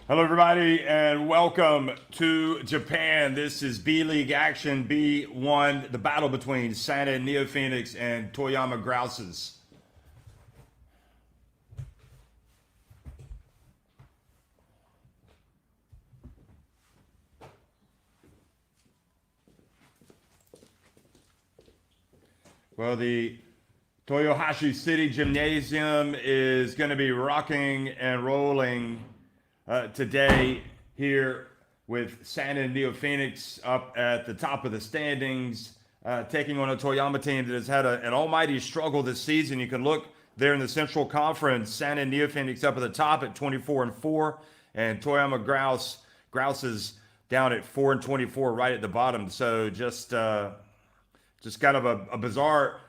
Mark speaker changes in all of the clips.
Speaker 1: Hello, everybody, and welcome to Japan. This is B.LEAGUE Action B1, the battle between Santa and NEOPHOENIX and TOYAMA GROUSES. Well, the Toyohashi City Gymnasium is going to be rocking and rolling today here with Santa and NEOPHOENIX up at the top of the standings, taking on a Toyama team that has had an almighty struggle this season. You can look there in the Central Conference, Santa and NEOPHOENIX up at the top at 24-4, and Toyama Grouses down at 4-24, right at the bottom. So just kind of a bizarre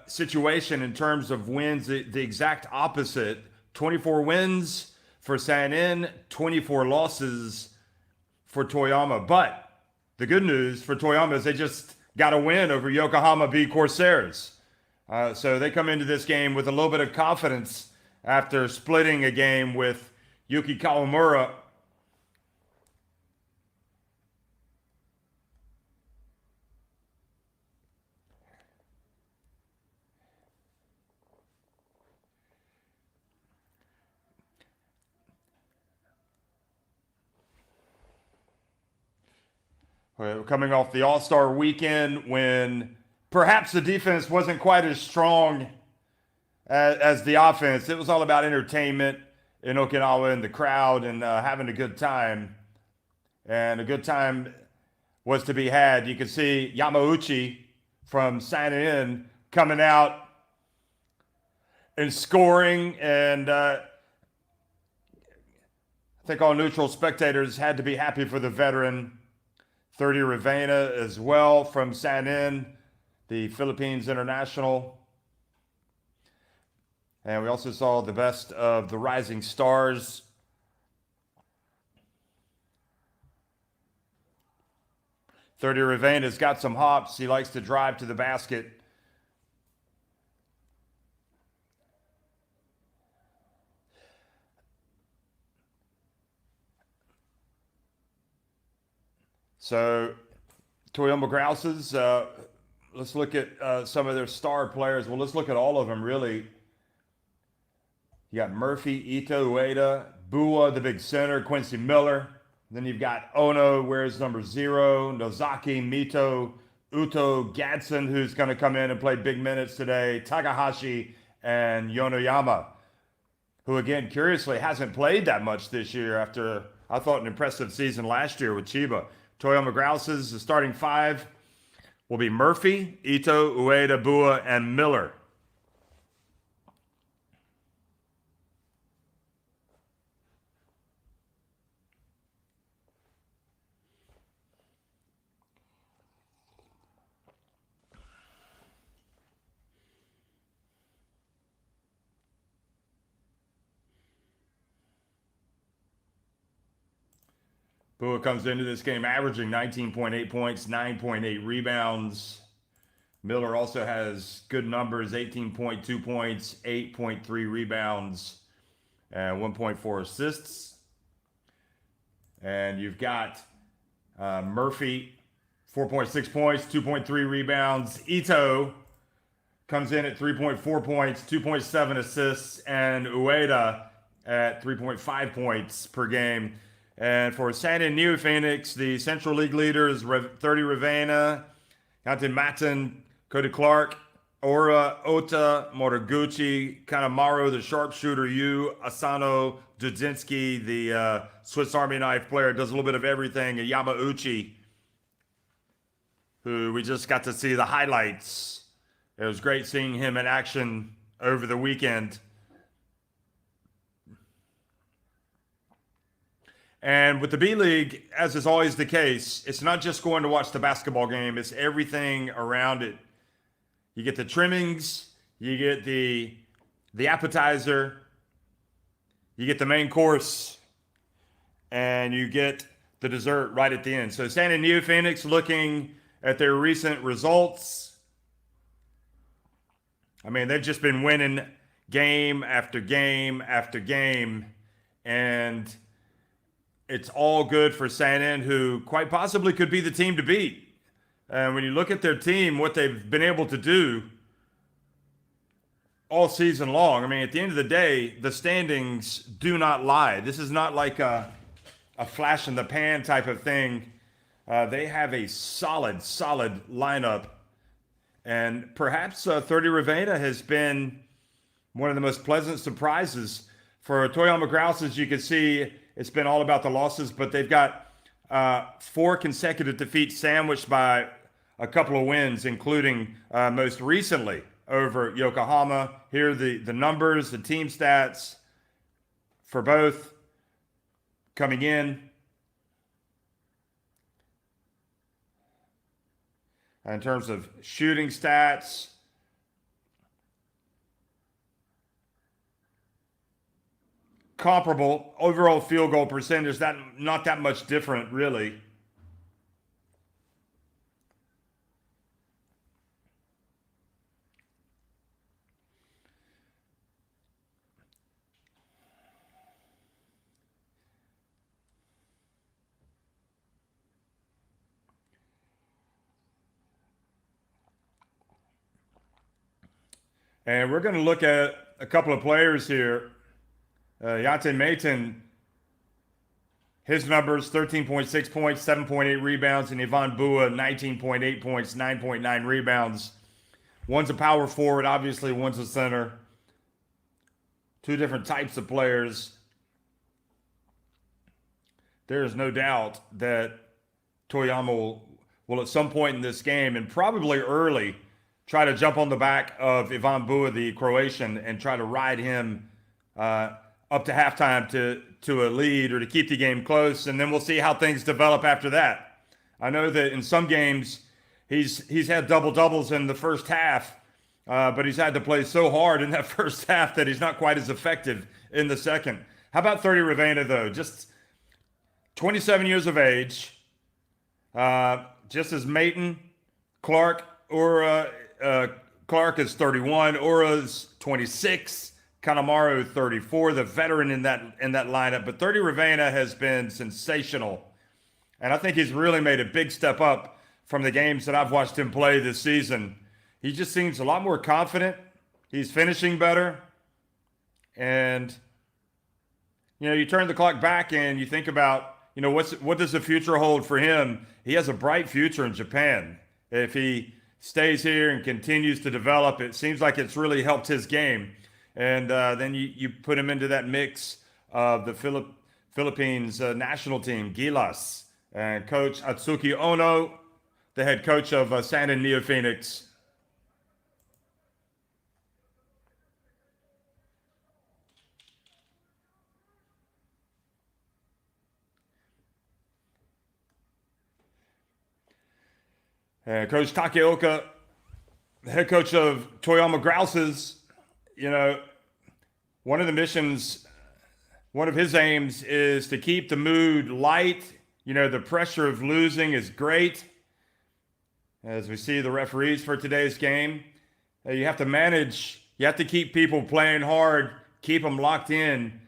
Speaker 1: situation in terms of wins. The exact opposite: 24 wins for Sanin, 24 losses for Toyama. But the good news for Toyama is they just got a win over Yokohama B Corsairs. So they come into this game with a little bit of confidence after splitting a game with Yuki Kawamura. Coming off the All-Star weekend when perhaps the defense wasn't quite as strong as the offense. It was all about entertainment in Okinawa and the crowd and having a good time. And a good time was to be had. You could see Yamauchi from Sanin coming out and scoring. And I think all neutral spectators had to be happy for the veteran. 30 Ravena as well from Sanin, the Philippines international. And we also saw the best of the rising stars. Thirty Ravena's got some hops. He likes to drive to the basket. So, Toyama Grouses, let's look at some of their star players. Well, let's look at all of them, really. You got Murphy, Ito, Ueda, Bua, the big center, Quincy Miller. Then you've got Ono, wears number 0, Nozaki, Mito, Uto, Gadsden, who's going to come in and play big minutes today, Takahashi, and Yonoyama, who, again, curiously hasn't played that much this year after, I thought, an impressive season last year with Chiba. Toyama Grouses, the starting 5 will be Murphy, Ito, Ueda, Bua, and Miller. Bua comes into this game averaging 19.8 points, 9.8 rebounds. Miller also has good numbers, 18.2 points, 8.3 rebounds, and 1.4 assists. And you've got Murphy, 4.6 points, 2.3 rebounds. Ito comes in at 3.4 points, 2.7 assists, and Ueda at 3.5 points per game. And for Santa and NEOPHOENIX, the Central League leaders, 30 Ravena, Yantin Matten, Cody Clark, Ora, Ota, Motoguchi, Kanemaru, the sharpshooter, Yu, Asano, Dudzinski, the Swiss Army knife player, does a little bit of everything, and Yamauchi, who we just got to see the highlights. It was great seeing him in action over the weekend. And with the B-League, as is always the case, it's not just going to watch the basketball game, it's everything around it. You get the trimmings, you get the appetizer, you get the main course, and you get the dessert right at the end. So Santa and NEOPHOENIX, looking at their recent results, I mean, they've just been winning game after game after game. And it's all good for Sanin, who quite possibly could be the team to beat. And when you look at their team, what they've been able to do all season long, I mean, at the end of the day, the standings do not lie. This is not like a flash in the pan type of thing. They have a solid lineup. And perhaps 30 Ravenna has been one of the most pleasant surprises for Toyama Grouses. You can see it's been all about the losses, but they've got 4 consecutive defeats sandwiched by a couple of wins, including most recently over Yokohama. Here are the numbers, the team stats for both coming in. In terms of shooting stats, comparable. Overall field goal percentage, that not that much different, really. And we're going to look at a couple of players here. Yate Maiton, his numbers, 13.6 points, 7.8 rebounds, and Ivan Bua, 19.8 points, 9.9 rebounds. One's a power forward, obviously, one's a center. 2 different types of players. There is no doubt that Toyama will at some point in this game, and probably early, try to jump on the back of Ivan Bua, the Croatian, and try to ride him up to halftime to a lead or to keep the game close, and then we'll see how things develop after that. I know that in some games he's had double-doubles in the first half, but he's had to play so hard in that first half that he's not quite as effective in the second. How about 30 Ravenna, though? Just 27 years of age, just as Maiton, Clark, Clark is 31, Ura's 26, Kanemaru 34, the veteran in that lineup. But 30 Ravenna has been sensational, and I think he's really made a big step up from the games that I've watched him play this season. He just seems a lot more confident. He's finishing better, and you turn the clock back and you think about what does the future hold for him. He has a bright future in Japan if he stays here and continues to develop. It seems like it's really helped his game. And then you put him into that mix of the Philippines national team, Gilas, and Coach Atsuki Ono, the head coach of Sanin NEOPHOENIX. Coach Takeoka, the head coach of Toyama Grouses, one of the missions, one of his aims is to keep the mood light. The pressure of losing is great. As we see the referees for today's game, you have to manage, you have to keep people playing hard, keep them locked in.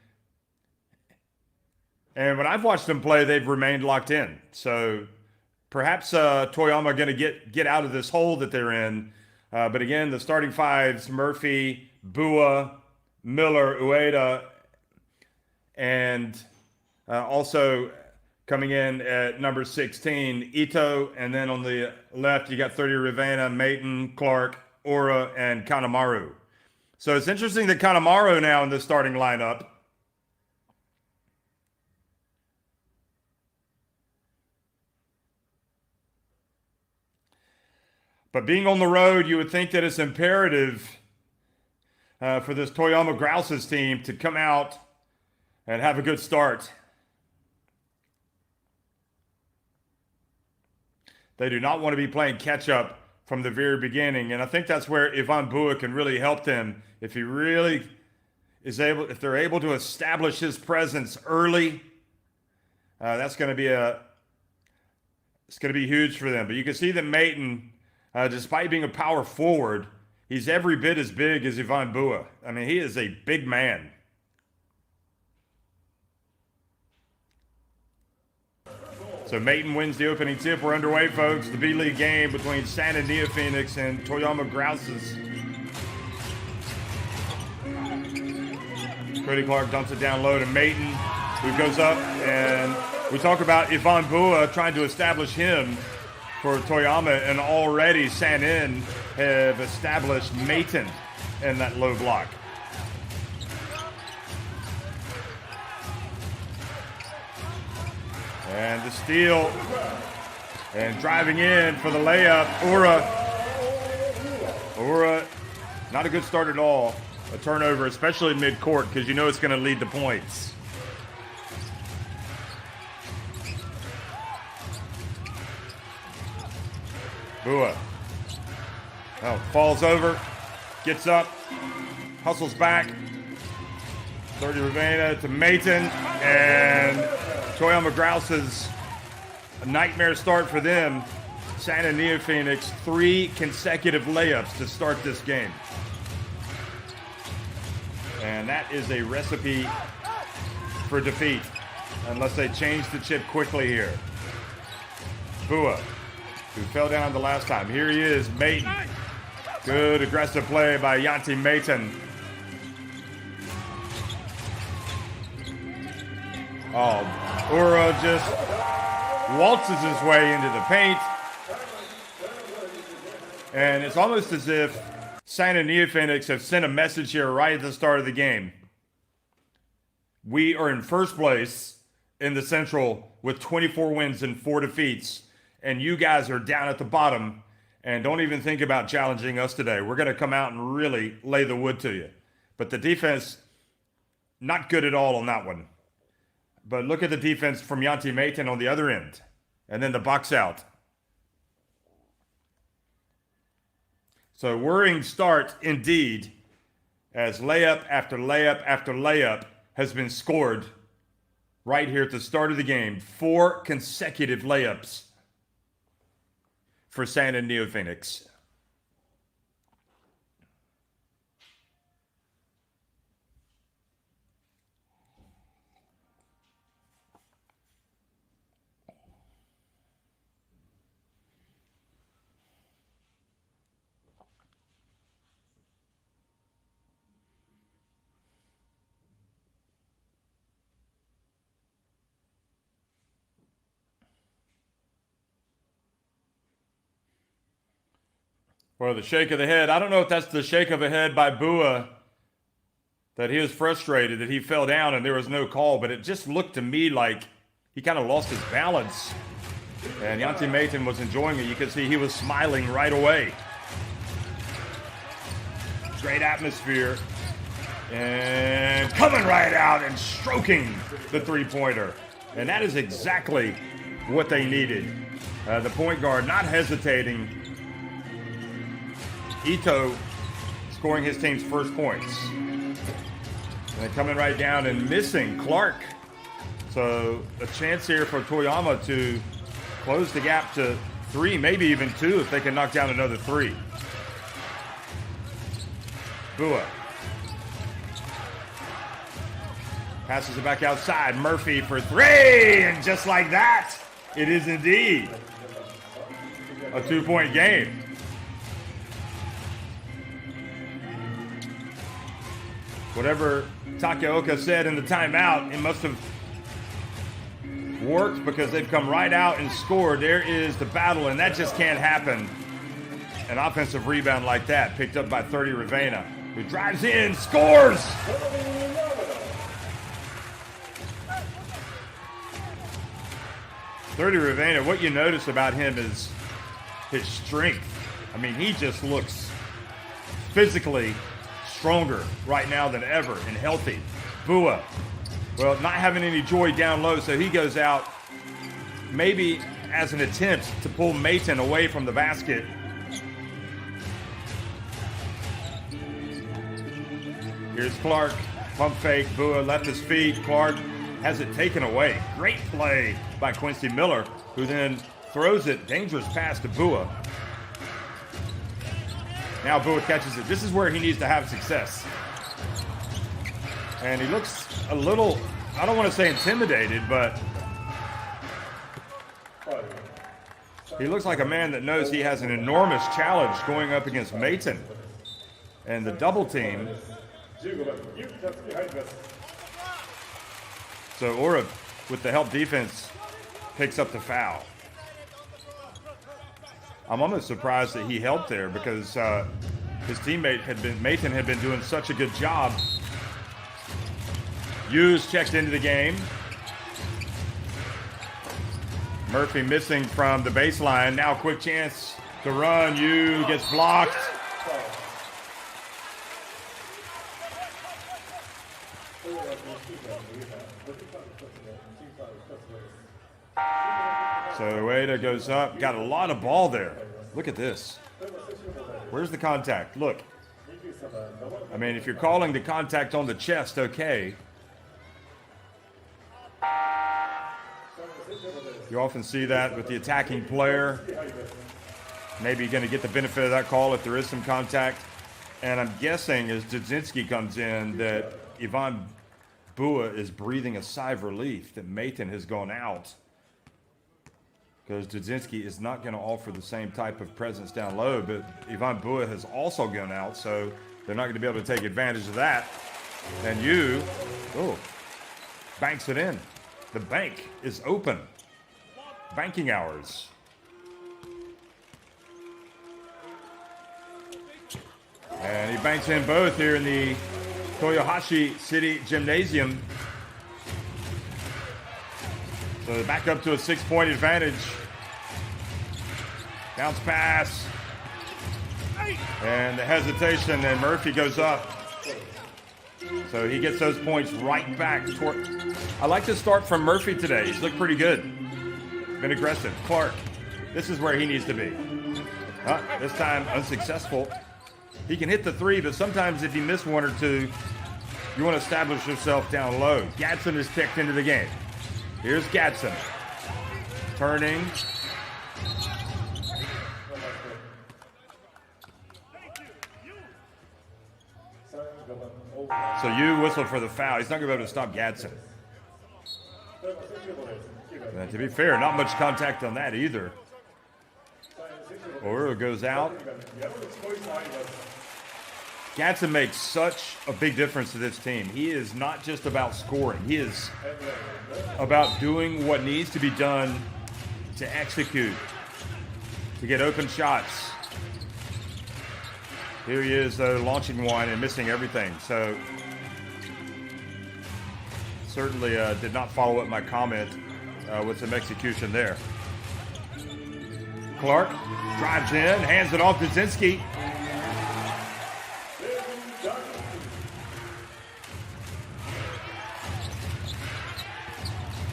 Speaker 1: And when I've watched them play, they've remained locked in. So perhaps Toyama are going to get out of this hole that they're in. But again, the starting fives, Murphy, Bua, Miller, Ueda, and also coming in at number 16, Ito. And then on the left, you got 30 Ravenna, Maiton, Clark, Ura, and Kanemaru. So it's interesting that Kanemaru now in the starting lineup. But being on the road, you would think that it's imperative for this Toyama Grouses team to come out and have a good start. They do not want to be playing catch-up from the very beginning, and I think that's where Ivan Bua can really help them. If he really is able, if they're able to establish his presence early, that's going to be it's going to be huge for them. But you can see that Maiton, despite being a power forward, he's every bit as big as Ivan Bua. I mean, he is a big man. So Mayton wins the opening tip. We're underway, folks. The B-League game between San and NEOPHOENIX and TOYAMA GROUSES. Cody Clark dumps it down low to Mayton, who goes up, and we talk about Ivan Bua trying to establish him for TOYAMA, and already San N have established Mayton in that low block. And the steal, and driving in for the layup, Ura, not a good start at all. A turnover, especially mid-court, because you know it's going to lead to points. Bua. Oh, falls over, gets up, hustles back. 30 Ravena to Mayton, and TOYAMA GROUSES, a nightmare start for them. San and NEOPHOENIX, 3 consecutive layups to start this game. And that is a recipe for defeat, unless they change the chip quickly here. Bua, who fell down the last time. Here he is, Mayton. Good aggressive play by Yanti Mayton. Oh, Ura just waltzes his way into the paint. And it's almost as if San and NEOPHOENIX have sent a message here right at the start of the game. We are in first place in the Central with 24 wins and 4 defeats. And you guys are down at the bottom and don't even think about challenging us today. We're going to come out and really lay the wood to you. But the defense, not good at all on that one. But look at the defense from Yanti Mayton on the other end. And then the box out. So worrying start indeed, as layup after layup after layup has been scored right here at the start of the game. 4 consecutive layups for San and NEOPHOENIX. Well, the shake of the head. I don't know if that's the shake of the head by Bua, that he was frustrated that he fell down and there was no call, but it just looked to me like he kind of lost his balance. And Yanti Mayton was enjoying it. You could see he was smiling right away. Great atmosphere. And coming right out and stroking the three-pointer. And that is exactly what they needed. The point guard not hesitating. Ito scoring his team's first points. And then coming right down and missing Clark. So a chance here for TOYAMA to close the gap to 3, maybe even 2 if they can knock down another 3. Bua. Passes it back outside. Murphy for 3. And just like that, it is indeed a 2-point game. Whatever Takeoka said in the timeout, it must have worked because they've come right out and scored. There is the battle, and that just can't happen. An offensive rebound like that, picked up by 30 Ravena, who drives in, scores! Ravena, what you notice about him is his strength. I mean, he just looks physically stronger right now than ever and healthy. Bua, well, not having any joy down low, so he goes out maybe as an attempt to pull Mayton away from the basket. Here's Clark, pump fake, Bua left his feet, Clark has it taken away. Great play by Quincy Miller, who then throws it, dangerous pass to Bua. Now Bua catches it. This is where he needs to have success. And he looks a little, I don't want to say intimidated, but He looks like a man that knows he has an enormous challenge going up against Maton. And the double team. So Ora, with the help defense, picks up the foul. I'm almost surprised that he helped there because his teammate Maton had been doing such a good job. Hughes checked into the game. Murphy missing from the baseline. Now quick chance to run. Yu gets blocked. So Ueda goes up. Got a lot of ball there. Look at this. Where's the contact? Look. I mean, if you're calling the contact on the chest, okay. You often see that with the attacking player. Maybe you're going to get the benefit of that call if there is some contact. And I'm guessing as Dudzinski comes in that Ivan Bua is breathing a sigh of relief that Maton has gone out. Because Dudzinski is not going to offer the same type of presence down low, but Ivan Bua has also gone out, so they're not going to be able to take advantage of that. And Yu, banks it in. The bank is open. Banking hours. And he banks in both here in the Toyohashi City Gymnasium. So they're back up to a 6-point advantage. Bounce pass. And the hesitation, and Murphy goes up. So he gets those points right back toward. I like to start from Murphy today. He's looked pretty good. Been aggressive. Clark, this is where he needs to be. This time unsuccessful. He can hit the three, but sometimes if you miss one or two, you want to establish yourself down low. Gadsden is kicked into the game. Here's Gadsden. Turning. So you whistled for the foul. He's not going to be able to stop Gadsden. And to be fair, not much contact on that either. Oro goes out. Gadsden makes such a big difference to this team. He is not just about scoring. He is about doing what needs to be done to execute, to get open shots. Here he is, though, launching one and missing everything. So certainly did not follow up my comment with some execution there. Clark drives in, hands it off to Dudzinski.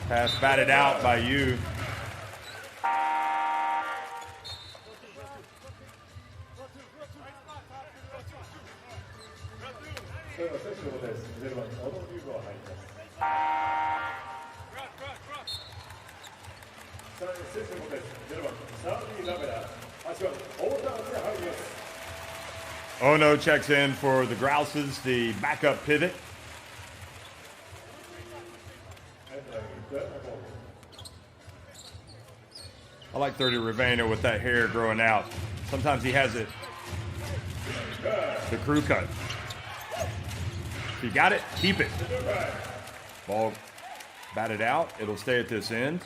Speaker 1: Pass batted out by Yu. Ono checks in for the Grouses, the backup pivot. I like 30 Ravena with that hair growing out. Sometimes he has it. The crew cut. If you got it, keep it. Ball batted out. It'll stay at this end.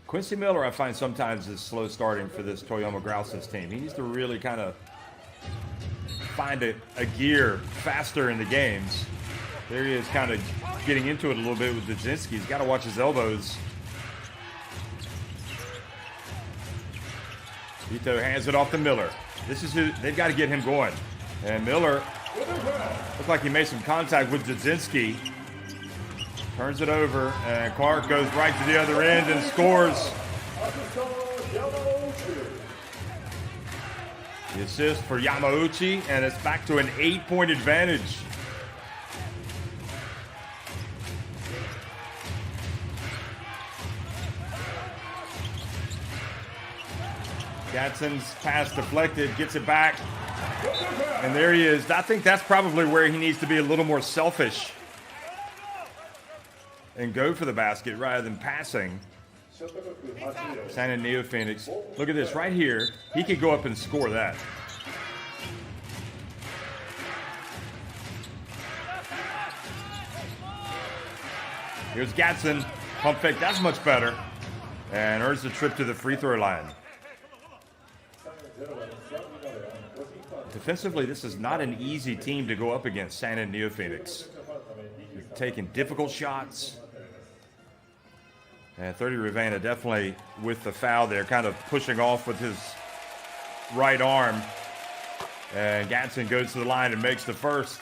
Speaker 1: Quincy Miller, I find sometimes is slow starting for this Toyama Grouses team. He needs to really kind of find a gear faster in the games. There he is kind of getting into it a little bit with Dudzinski. He's got to watch his elbows. Ito hands it off to Miller. This is who they've got to get him going. And Miller looked like he made some contact with Dudzinski. Turns it over, and Clark goes right to the other end and scores. The assist for Yamauchi, and it's back to an 8-point advantage. Gadsden's pass deflected, gets it back, and there he is. I think that's probably where he needs to be a little more selfish and go for the basket rather than passing. San NEOPHOENIX. Look at this right here. He could go up and score that. Here's Gatson. Pump fake. That's much better. And earns the trip to the free throw line. Defensively, this is not an easy team to go up against, San NEOPHOENIX. They're taking difficult shots. And 30 Ravena definitely with the foul there, kind of pushing off with his right arm. And Gatson goes to the line and makes the first.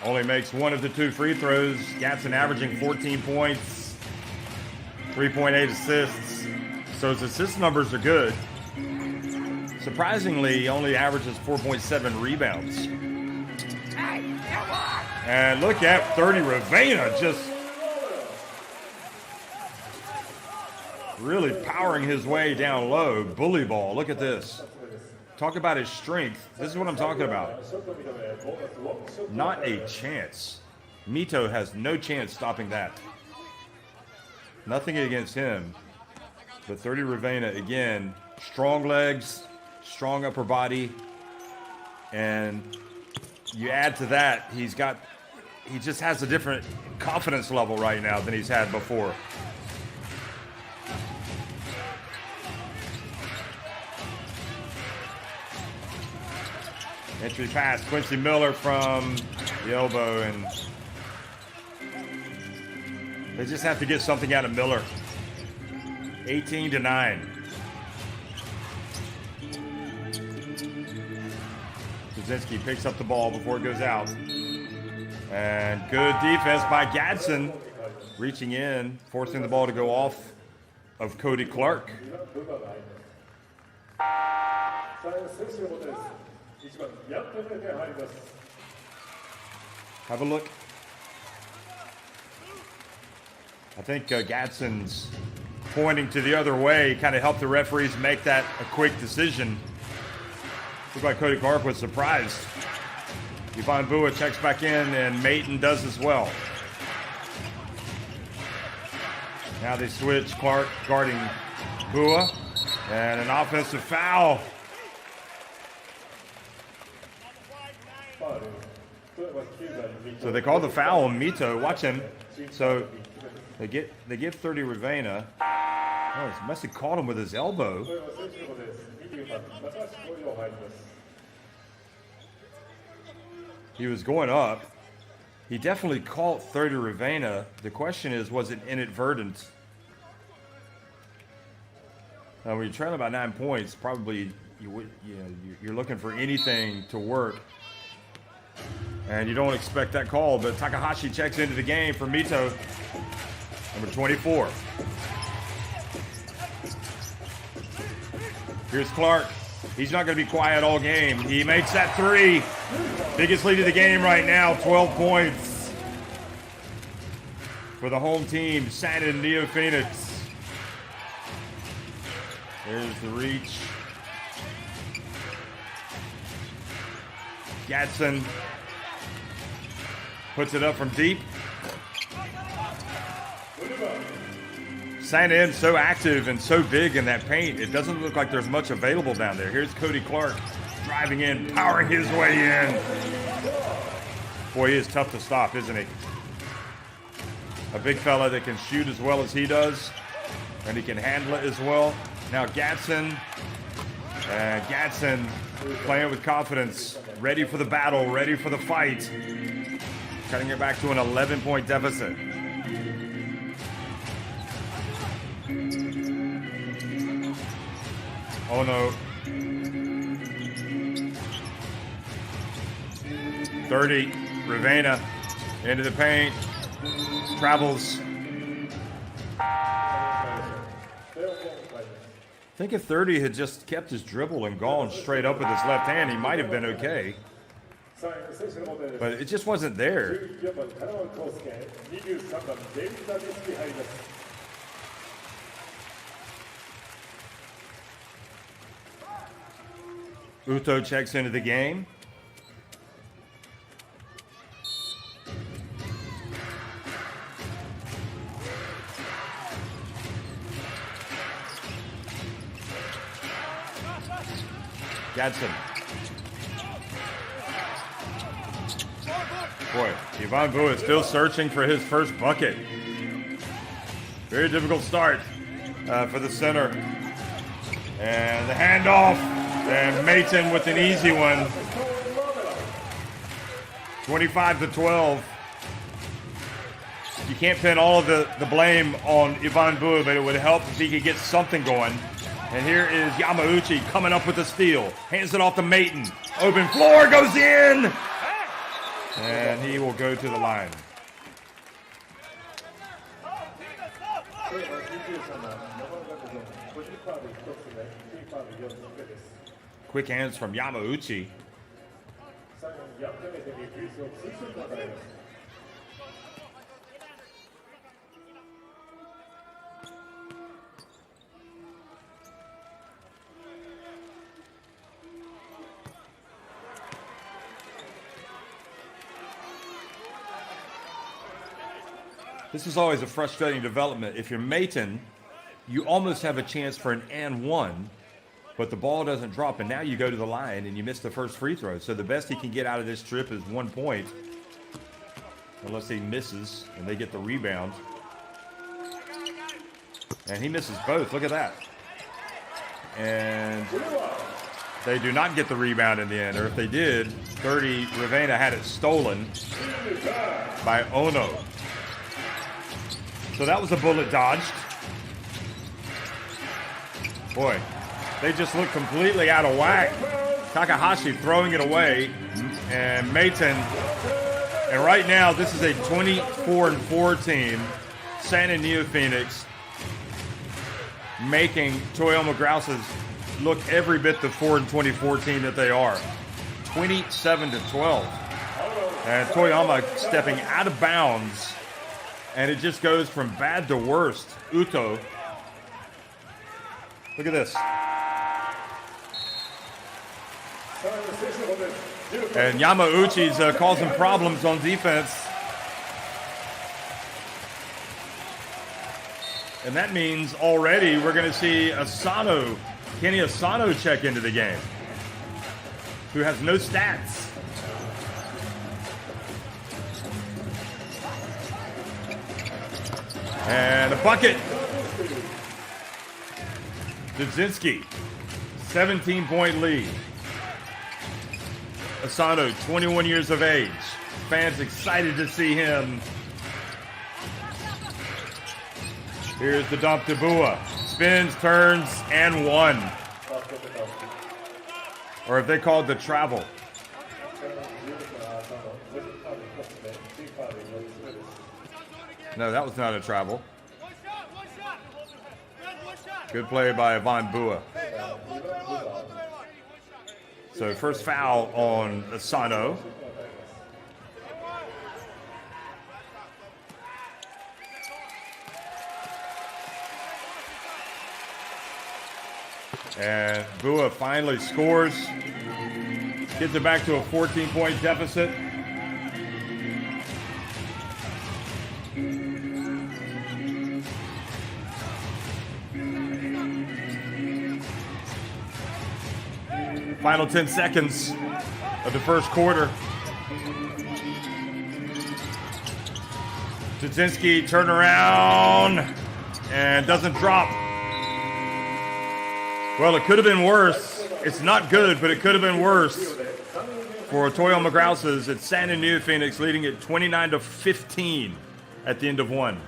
Speaker 1: Only makes one of the two free throws. Gatson averaging 14 points, 3.8 assists. So his assist numbers are good. Surprisingly, he only averages 4.7 rebounds. And look at 30 Ravena just really powering his way down low. Bully ball. Look at this. Talk about his strength. This is what I'm talking about. Not a chance. Mito has no chance stopping that. Nothing against him. But 30 Ravena, again, strong legs, strong upper body. And you add to that, he just has a different confidence level right now than he's had before. Entry pass, Quincy Miller from the elbow, and they just have to get something out of Miller. 18-9. Kuczynski picks up the ball before it goes out. And good defense by Gatson, reaching in, forcing the ball to go off of Cody Clark. Have a look. I think Gatson's pointing to the other way, kind of helped the referees make that a quick decision. Looked like Cody Clark was surprised. Yvonne Bua checks back in, and Mayton does as well. Now they switch, Clark guarding Bua, and an offensive foul. So they call the foul on Mito. Watch him. So they give 30 Ravena. Oh, he must have caught him with his elbow. He was going up. He definitely caught 30 Ravena. The question is, was it inadvertent? When you're trailing by 9 points, probably you're looking for anything to work. And you don't expect that call, but Takahashi checks into the game for Mito, number 24. Here's Clark. He's not going to be quiet all game. He makes that three. Biggest lead of the game right now, 12 points. For the home team, San NEOPHOENIX. There's the reach. Gatson puts it up from deep. San N so active and so big in that paint, it doesn't look like there's much available down there. Here's Cody Clark driving in, powering his way in. Boy, he is tough to stop, isn't he? A big fella that can shoot as well as he does, and he can handle it as well. Now Gatson, Gatson playing with confidence, ready for the battle, ready for the fight. Cutting it back to an 11-point deficit. Oh no. 30, Ravena into the paint, travels. I think if 30 had just kept his dribble and gone straight up with his left hand, he might have been okay. But it just wasn't there. Uto checks into the game. Gadsden. Boy, Ivan Bu is still searching for his first bucket. Very difficult start for the center. And the handoff. And Mayton with an easy one. 25-12. You can't pin all of the blame on Ivan Bu, but it would help if he could get something going. And here is Yamauchi coming up with the steal. Hands it off to Mayton. Open floor, goes in! And he will go to the line. Quick hands from Yamauchi. This is always a frustrating development. If you're Mayton, you almost have a chance for an and one, but the ball doesn't drop, and now you go to the line and you miss the first free throw. So the best he can get out of this trip is 1 point, unless he misses and they get the rebound. And he misses both. Look at that. And they do not get the rebound in the end, or if they did, 30, Ravenna had it stolen by Ono. So that was a bullet dodged. Boy, they just look completely out of whack. Takahashi throwing it away, and Mayton. And right now, this is a 24-4 team. San and NEOPHOENIX making Toyama Grouses look every bit the 4-24 team that they are. 27-12. And Toyama stepping out of bounds. And it just goes from bad to worst. Uto. Look at this. And Yamauchi's causing problems on defense. And that means already we're going to see Asano, Kenny Asano check into the game, who has no stats. And a bucket. Dudzinski, 17-point lead. Asano, 21 years of age. Fans excited to see him. Here's the dump to Bua. Spins, turns, and one. Or if they called the travel. No, that was not a travel. Good play by Ivan Bua. So first foul on Asano. And Bua finally scores. Gets it back to a 14-point deficit. Final 10 seconds of the first quarter. Dudzinski turn around and doesn't drop. Well, it could have been worse. It's not good, but it could have been worse for Toyama Grouses. It's San and NEOPHOENIX leading at 29-15 at the end of one.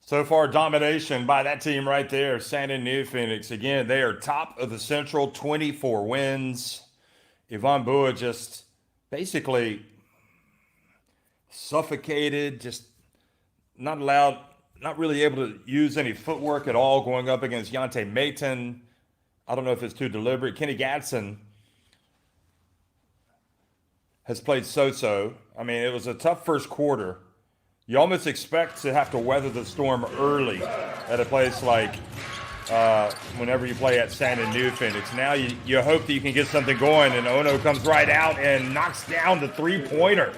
Speaker 1: So far, domination by that team right there, San NEOPHOENIX. Again, they are top of the Central, 24 wins. Ivan Bua just basically suffocated, just not allowed, not really able to use any footwork at all going up against Yante Mayton. I don't know if it's too deliberate. Kenny Gatson has played so-so. I mean, it was a tough first quarter. You almost expect to have to weather the storm early at a place like whenever you play at San NEOPHOENIX. Now you hope that you can get something going, and Ono comes right out and knocks down the three-pointer.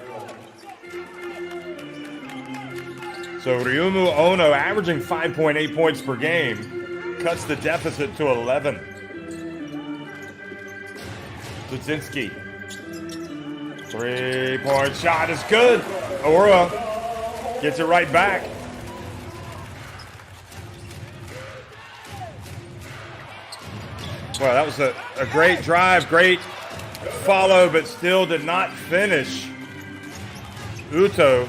Speaker 1: So Ryumu Ono, averaging 5.8 points per game, cuts the deficit to 11. Dudzinski. Three-point shot is good. Aura gets it right back. Well, that was a great drive, great follow, but still did not finish. Uto.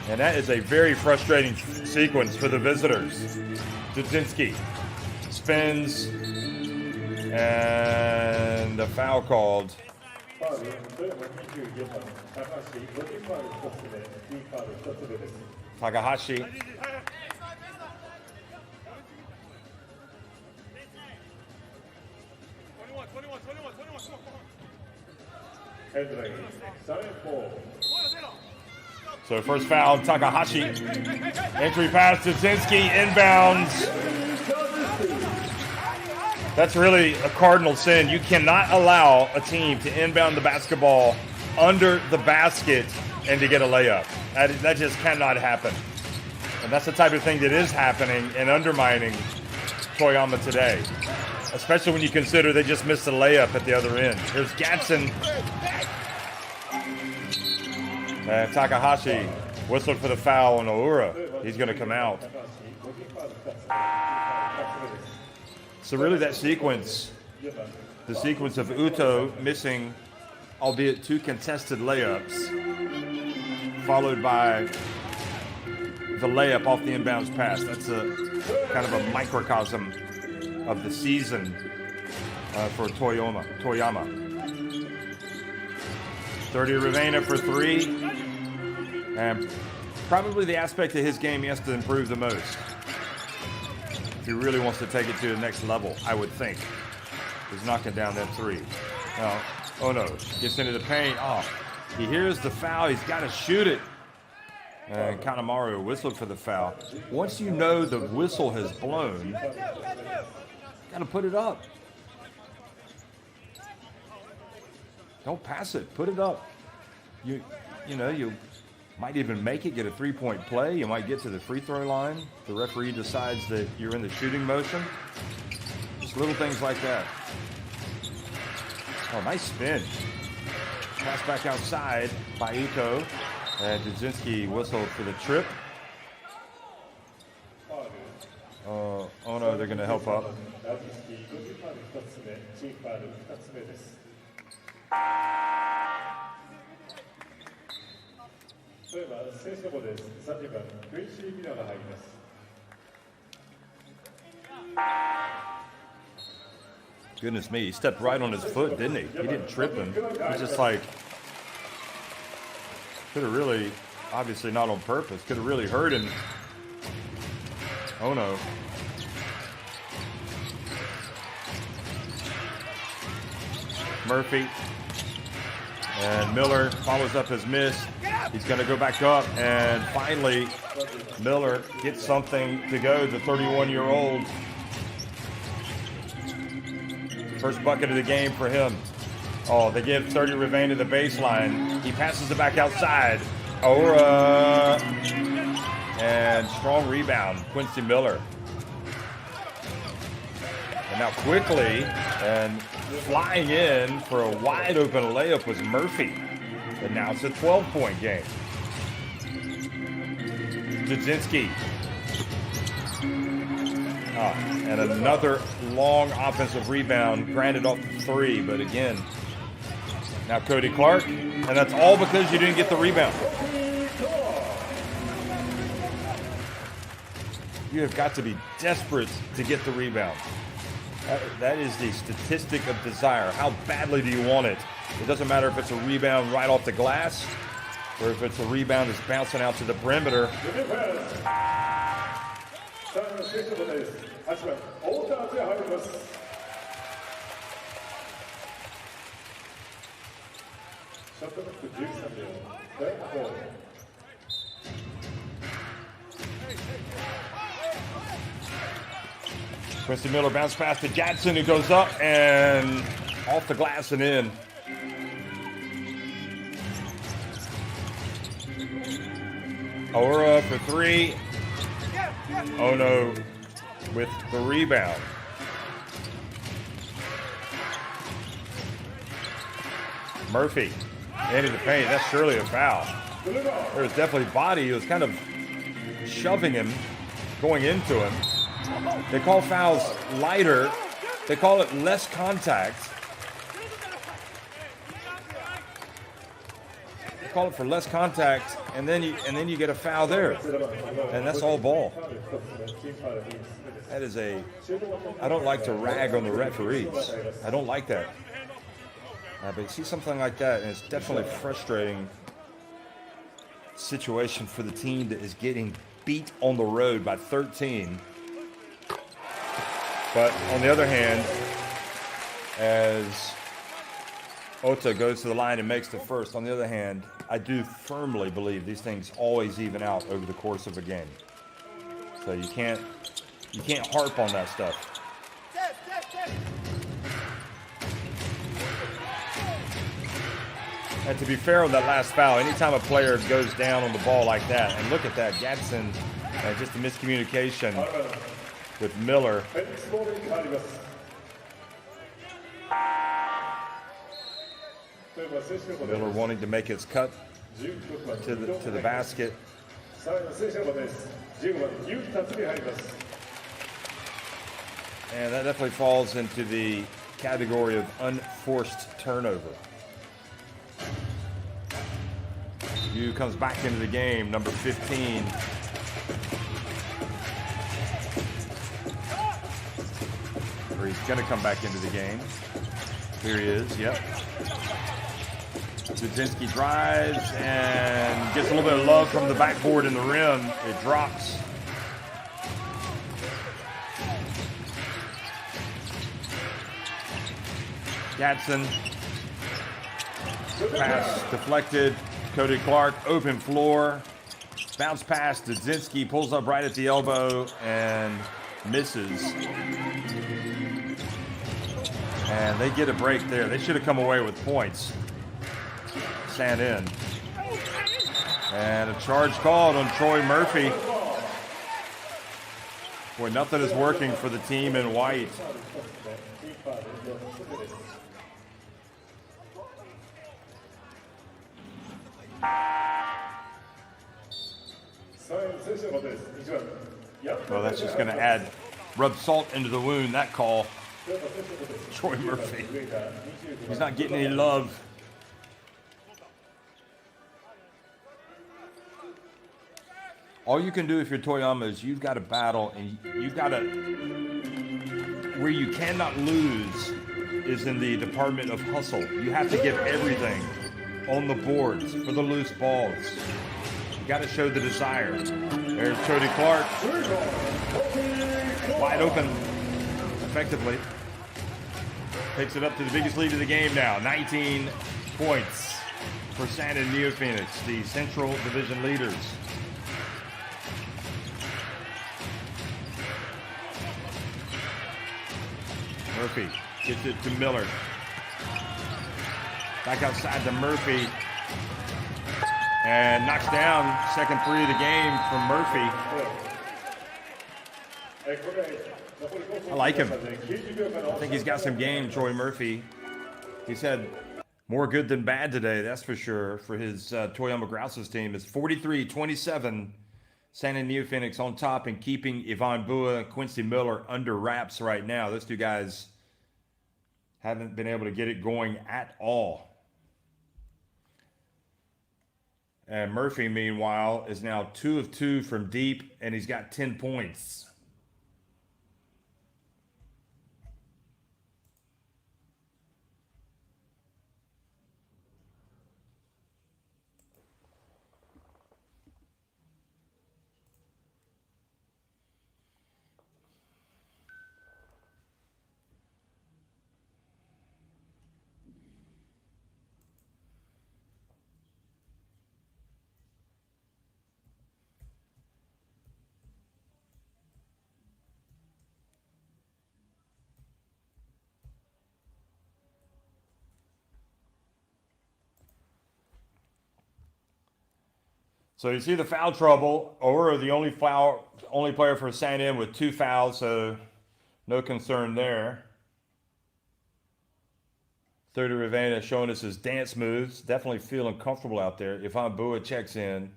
Speaker 1: And that is a very frustrating sequence for the visitors. Dudzinski spins, and a foul called. Takahashi. So first foul, Takahashi. Entry pass to Dudzinski, inbounds. That's really a cardinal sin. You cannot allow a team to inbound the basketball under the basket and to get a layup. That just cannot happen. And that's the type of thing that is happening and undermining Toyama today, especially when you consider they just missed a layup at the other end. Here's Gatson. And Takahashi whistled for the foul on Oura. He's going to come out. So really that sequence, the sequence of Uto missing, albeit two contested layups, followed by the layup off the inbounds pass. That's a kind of a microcosm of the season for Toyama. 30 Ravena for three. And probably the aspect of his game he has to improve the most if he really wants to take it to the next level, I would think. He's knocking down that three. Now, Ono gets into the paint. Oh, he hears the foul. He's got to shoot it. And Kanemaru whistled for the foul. Once you know the whistle has blown, got to put it up. Don't pass it. Put it up. You know, you might even make it, get a three-point play. You might get to the free throw line. The referee decides that you're in the shooting motion. Just little things like that. Oh, nice spin. Pass back outside by Uto. And Dudzinski whistled for the trip. Oh no, they're going to help up. Goodness me, he stepped right on his foot, didn't he? He didn't trip him. He's just like, could have really, obviously not on purpose, could have really hurt him. Oh no. Murphy. And Miller follows up his miss. He's going to go back up, and finally Miller gets something to go, the 31-year-old. First bucket of the game for him. Oh, they give 30 Ravena the baseline. He passes it back outside. Aura. And strong rebound, Quincy Miller. And now quickly, and flying in for a wide open layup was Murphy. And now it's a 12-point game. Dudzinski. And another long offensive rebound, granted off the three, but again, now Cody Clark, and that's all because you didn't get the rebound. you have got to be desperate to get the rebound. That is the statistic of desire. How badly do you want it? It doesn't matter if it's a rebound right off the glass or if it's a rebound that's bouncing out to the perimeter. Quincy Miller bounce pass to Jackson, who goes up and off the glass and in. Aura for three. Oh no, with the rebound. Murphy into the paint. That's surely a foul. There was definitely body. He was kind of shoving him, going into him. They call fouls lighter. They call it less contact. They call it for less contact, and then you get a foul there, and that's all ball. That is a. I don't like to rag on the referees. I don't like that. But you see something like that, and it's definitely a frustrating situation for the team that is getting beat on the road by 13. But on the other hand, as Ota goes to the line and makes the first, on the other hand, I do firmly believe these things always even out over the course of a game. So you can't harp on that stuff. And to be fair on that last foul, anytime a player goes down on the ball like that, and look at that, Gadsden, just a miscommunication with Miller. Miller wanting to make his cut to the basket. And that definitely falls into the category of unforced turnover. Yu comes back into the game, number 15. Or he's going to come back into the game. Here he is, yep. Zudzinski drives and gets a little bit of love from the backboard and the rim. It drops. Gadsden. Pass deflected. Cody Clark, open floor. Bounce pass. Zudzinski pulls up right at the elbow and misses. And they get a break there. They should have come away with points. Stand in. And a charge called on Troy Murphy. Boy, nothing is working for the team in white. Well, that's just going to rub salt into the wound, that call. Troy Murphy. He's not getting any love. All you can do if you're Toyama is you've got to battle, and you've got to, where you cannot lose is in the department of hustle. You have to give everything on the boards for the loose balls. You got to show the desire. There's Cody Clark. Wide open effectively. Takes it up to the biggest lead of the game now. 19 points for San and NEOPHOENIX, the Central Division leaders. Murphy gets it to Miller. Back outside to Murphy. And knocks down second three of the game from Murphy. I like him. I think he's got some game, Troy Murphy. He's had more good than bad today, that's for sure, for his Toyama Grouses team. It's 43-27. San and NEOPHOENIX on top and keeping Yvonne Bua and Quincy Miller under wraps right now. Those two guys haven't been able to get it going at all. And Murphy, meanwhile, is now 2 of 2 from deep, and he's got 10 points. So you see the foul trouble. Aura, the only player for San with 2 fouls, so no concern there. 30 Ravena showing us his dance moves. Definitely feeling comfortable out there. Ivan Bua checks in.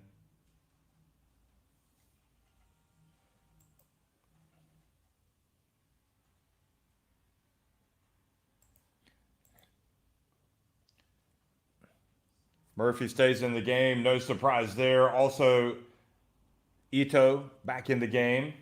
Speaker 1: Murphy stays in the game. No surprise there. Also, Ito back in the game.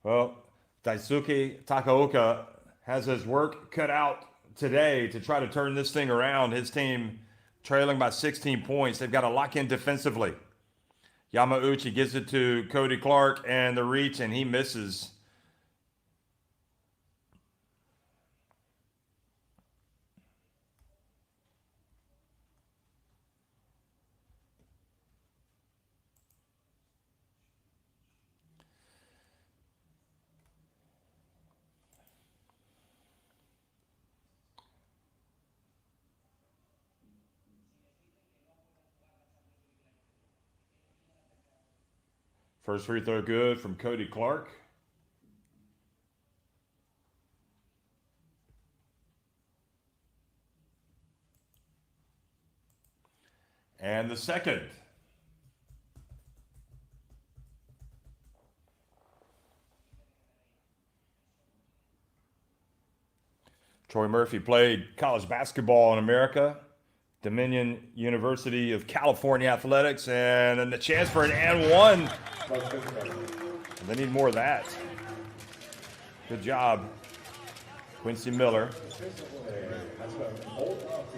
Speaker 1: Well, Daisuke Takaoka has his work cut out today to try to turn this thing around. His team trailing by 16 points. They've got to lock in defensively. Yamauchi gives it to Cody Clark and the reach, and he misses. First free throw good from Cody Clark. And the second. Troy Murphy played college basketball in America. Dominion University of California Athletics, and then the chance for an and one. They need more of that. Good job, Quincy Miller.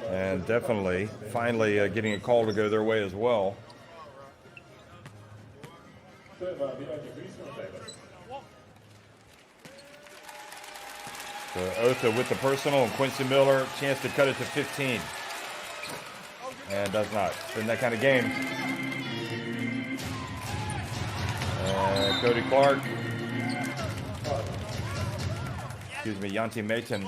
Speaker 1: And definitely, finally getting a call to go their way as well. So Otha with the personal, and Quincy Miller, chance to cut it to 15. And does not. It's been that kind of game. And Cody Clark. Excuse me, Yanti Mayton.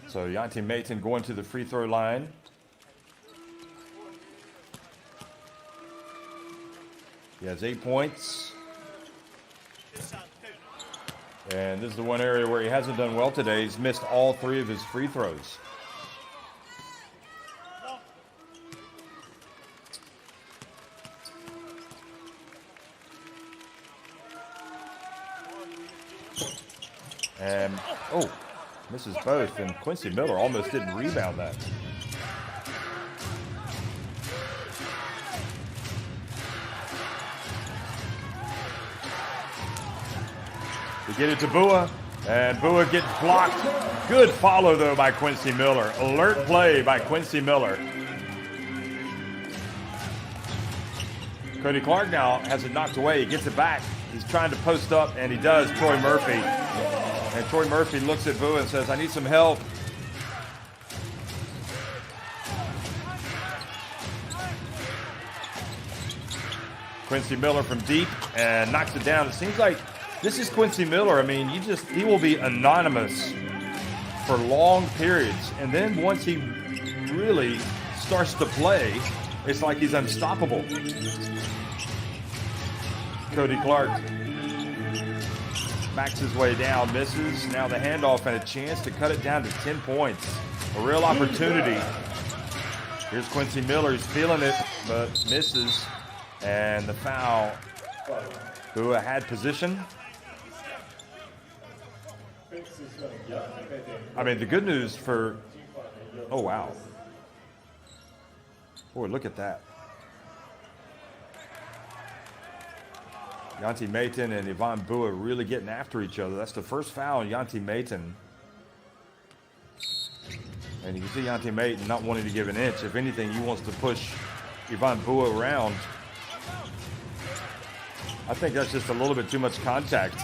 Speaker 1: So Yanti Mayton going to the free throw line. He has 8 points. And this is the one area where he hasn't done well today. He's missed all 3 of his free throws. And, oh, misses both, and Quincy Miller almost didn't rebound that. We get it to Bua, and Bua gets blocked. Good follow, though, by Quincy Miller. Alert play by Quincy Miller. Cody Clark now has it knocked away. He gets it back. He's trying to post up, and he does. Troy Murphy. And Troy Murphy looks at Bua and says, I need some help. Quincy Miller from deep and knocks it down. It seems like this is Quincy Miller. I mean, he will be anonymous for long periods. And then once he really starts to play, it's like he's unstoppable. Cody Clark backs his way down, misses. Now the handoff and a chance to cut it down to 10 points. A real opportunity. Here's Quincy Miller. He's feeling it, but misses. And the foul. Bua had position. I mean, the good news for... Oh, wow. Boy, look at that. Yanti Mayton and Ivan Bua really getting after each other. That's the first foul on Yanti Mayton. And you can see Yanti Mayton not wanting to give an inch. If anything, he wants to push Ivan Bua around. I think that's just a little bit too much contact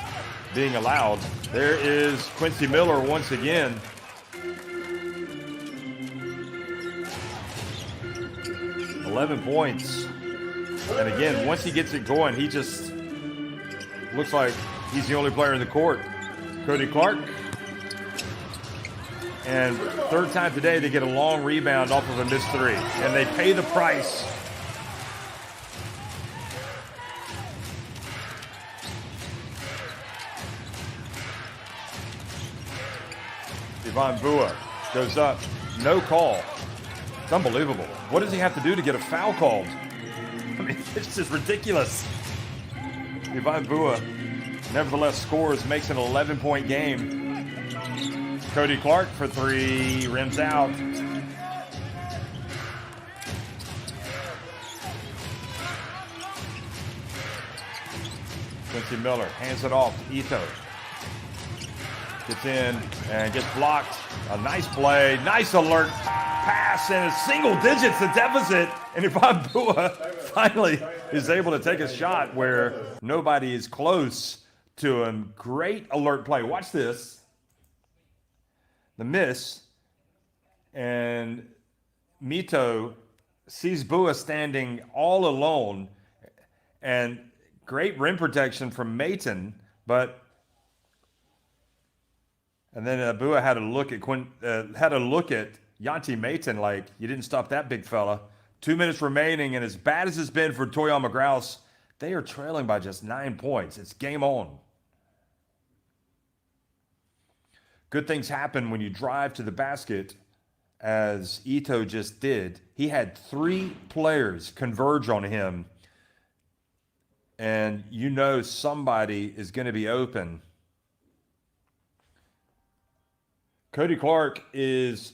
Speaker 1: being allowed. There is Quincy Miller once again. $11 points. And again, once he gets it going, he just looks like he's the only player in the court. Cody Clark. And third time today, they get a long rebound off of a missed three. And they pay the price. Ivan Bua goes up. No call. It's unbelievable. What does he have to do to get a foul called? I mean, it's just ridiculous. Ivan Bua nevertheless scores, makes an 11-point game. Cody Clark for three, rims out. Quincy Miller hands it off to Ito. Gets in and gets blocked. A nice play, nice alert pass, and a single digits the deficit. And Ivan Bua finally is able to take a shot where nobody is close to him. Great alert play. Watch this. The miss, and Mito sees Bua standing all alone, and great rim protection from Mayton, and then Bua had a look at Yanti Mayton like, you didn't stop that big fella. 2 minutes remaining, and as bad as it's been for Toyama Grouse, they are trailing by just 9 points. It's game on. Good things happen when you drive to the basket, as Ito just did. He had 3 players converge on him, and you know somebody is going to be open. Cody Clark is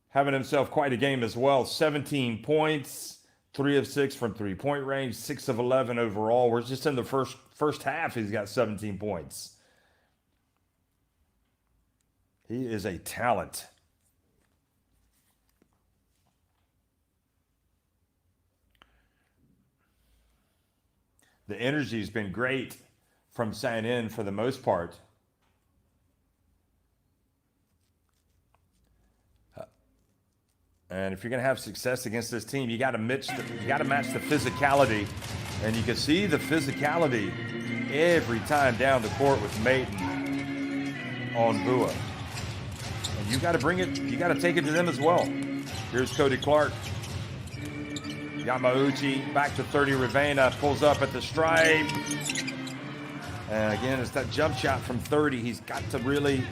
Speaker 1: having himself quite a game as well. 17 points, 3 of 6 from three-point range, 6 of 11 overall. We're just in the first half. He's got 17 points. He is a talent. The energy's been great from San-In for the most part. And if you're going to have success against this team, you got to match the physicality. And you can see the physicality every time down the court with Mayton on Bua. And you got to bring it, you got to take it to them as well. Here's Cody Clark. Yamauchi back to 30. Ravena pulls up at the stripe. And again, it's that jump shot from 30. He's got to really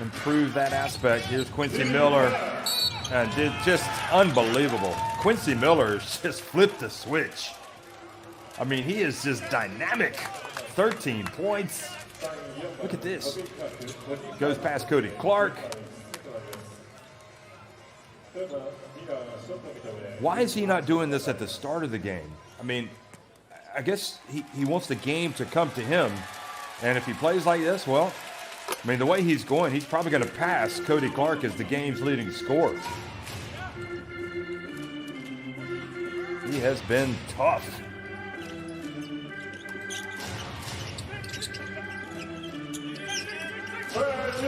Speaker 1: improve that aspect. Here's Quincy Miller. And did just unbelievable. Quincy Miller just flipped the switch. I mean, he is just dynamic. 13 points. Look at this. Goes past Cody Clark. Why is he not doing this at the start of the game? I mean, I guess he wants the game to come to him. And if he plays like this, well, I mean, the way he's going, he's probably going to pass Cody Clark as the game's leading scorer. He has been tough.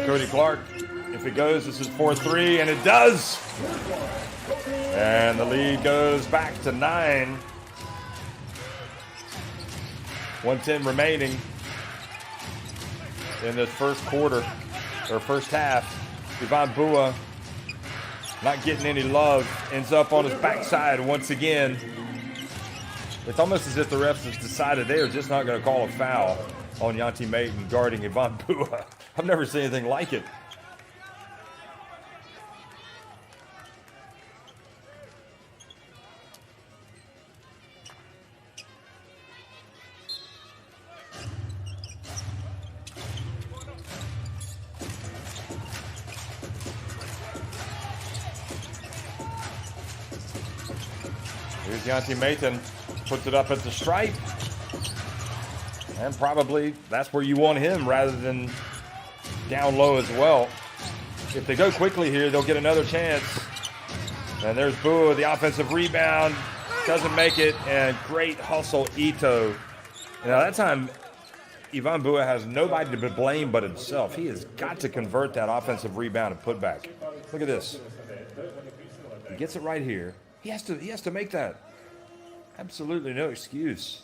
Speaker 1: Cody Clark, if it goes, this is 4-3, and it does. And the lead goes back to 9. 1:10 remaining in this first quarter, or first half. Ivan Bua not getting any love, ends up on his backside once again. It's almost as if the refs have decided they are just not going to call a foul. on Yanti Maiden guarding Ivan Bua. I've never seen anything like it. Here's Yanti Maiden, puts it up at the stripe. And probably that's where you want him rather than down low as well. If they go quickly here, they'll get another chance. And there's Bua, the offensive rebound. Doesn't make it, and great hustle, Ito. Now that time, Ivan Bua has nobody to blame but himself. He has got to convert that offensive rebound and put back. Look at this. He gets it right here. He has to make that. Absolutely no excuse.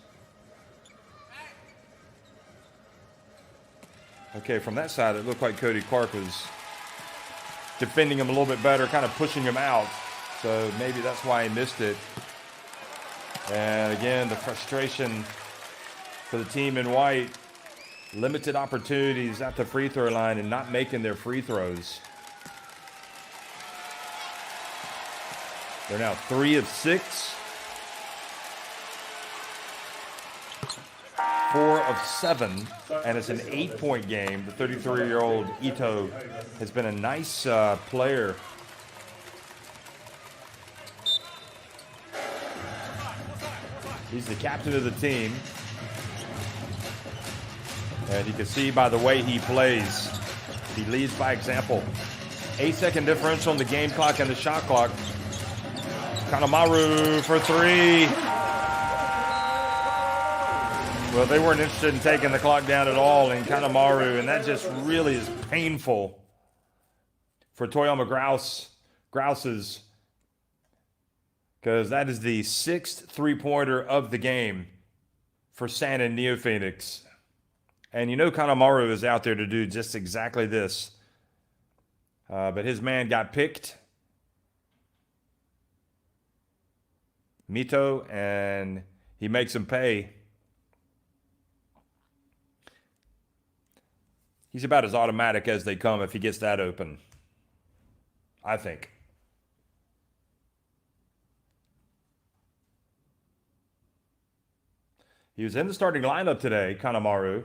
Speaker 1: Okay, from that side, it looked like Cody Clark was defending him a little bit better, kind of pushing him out. So maybe that's why he missed it. And again, the frustration for the team in white. Limited opportunities at the free throw line and not making their free throws. They're now 3 of 6. 4 of 7, and it's an 8-point game. The 33-year-old Ito has been a nice player. He's the captain of the team. And you can see by the way he plays, he leads by example. 8-second differential on the game clock and the shot clock. Kanemaru for 3. Well, they weren't interested in taking the clock down at all in Kanemaru, and that just really is painful for TOYAMA Grouses, because that is the 6th three-pointer of the game for San and NEOPHOENIX. And you know Kanemaru is out there to do just exactly this. But his man got picked. Mito, and he makes him pay. He's about as automatic as they come if he gets that open, I think. He was in the starting lineup today, Kanemaru.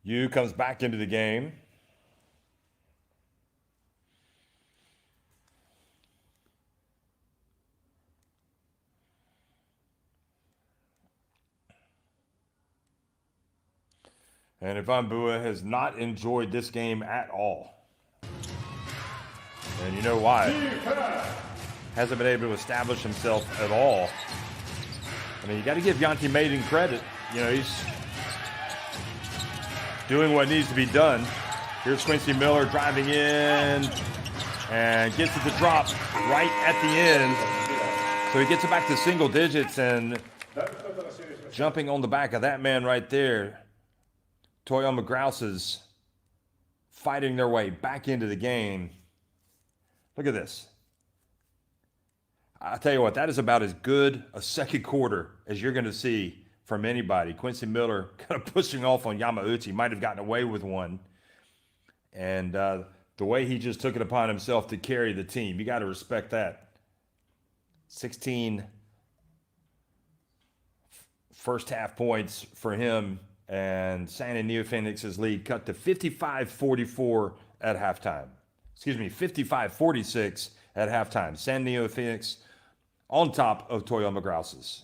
Speaker 1: Yu comes back into the game. And Ivan Bua has not enjoyed this game at all. And you know why. Hasn't been able to establish himself at all. I mean, you got to give Yanti Maiden credit. You know, he's doing what needs to be done. Here's Quincy Miller driving in and gets it to drop right at the end. So he gets it back to single digits, and jumping on the back of that man right there, TOYAMA Grouses fighting their way back into the game. Look at this. I'll tell you what, that is about as good a second quarter as you're going to see from anybody. Quincy Miller kind of pushing off on Yamauchi. Might have gotten away with one. And the way he just took it upon himself to carry the team, you got to respect that. 16 first half points for him. And San and NEOPHOENIX's lead cut to 55-44 at halftime. Excuse me, 55-46 at halftime. San NEOPHOENIX on top of TOYAMA Grouses.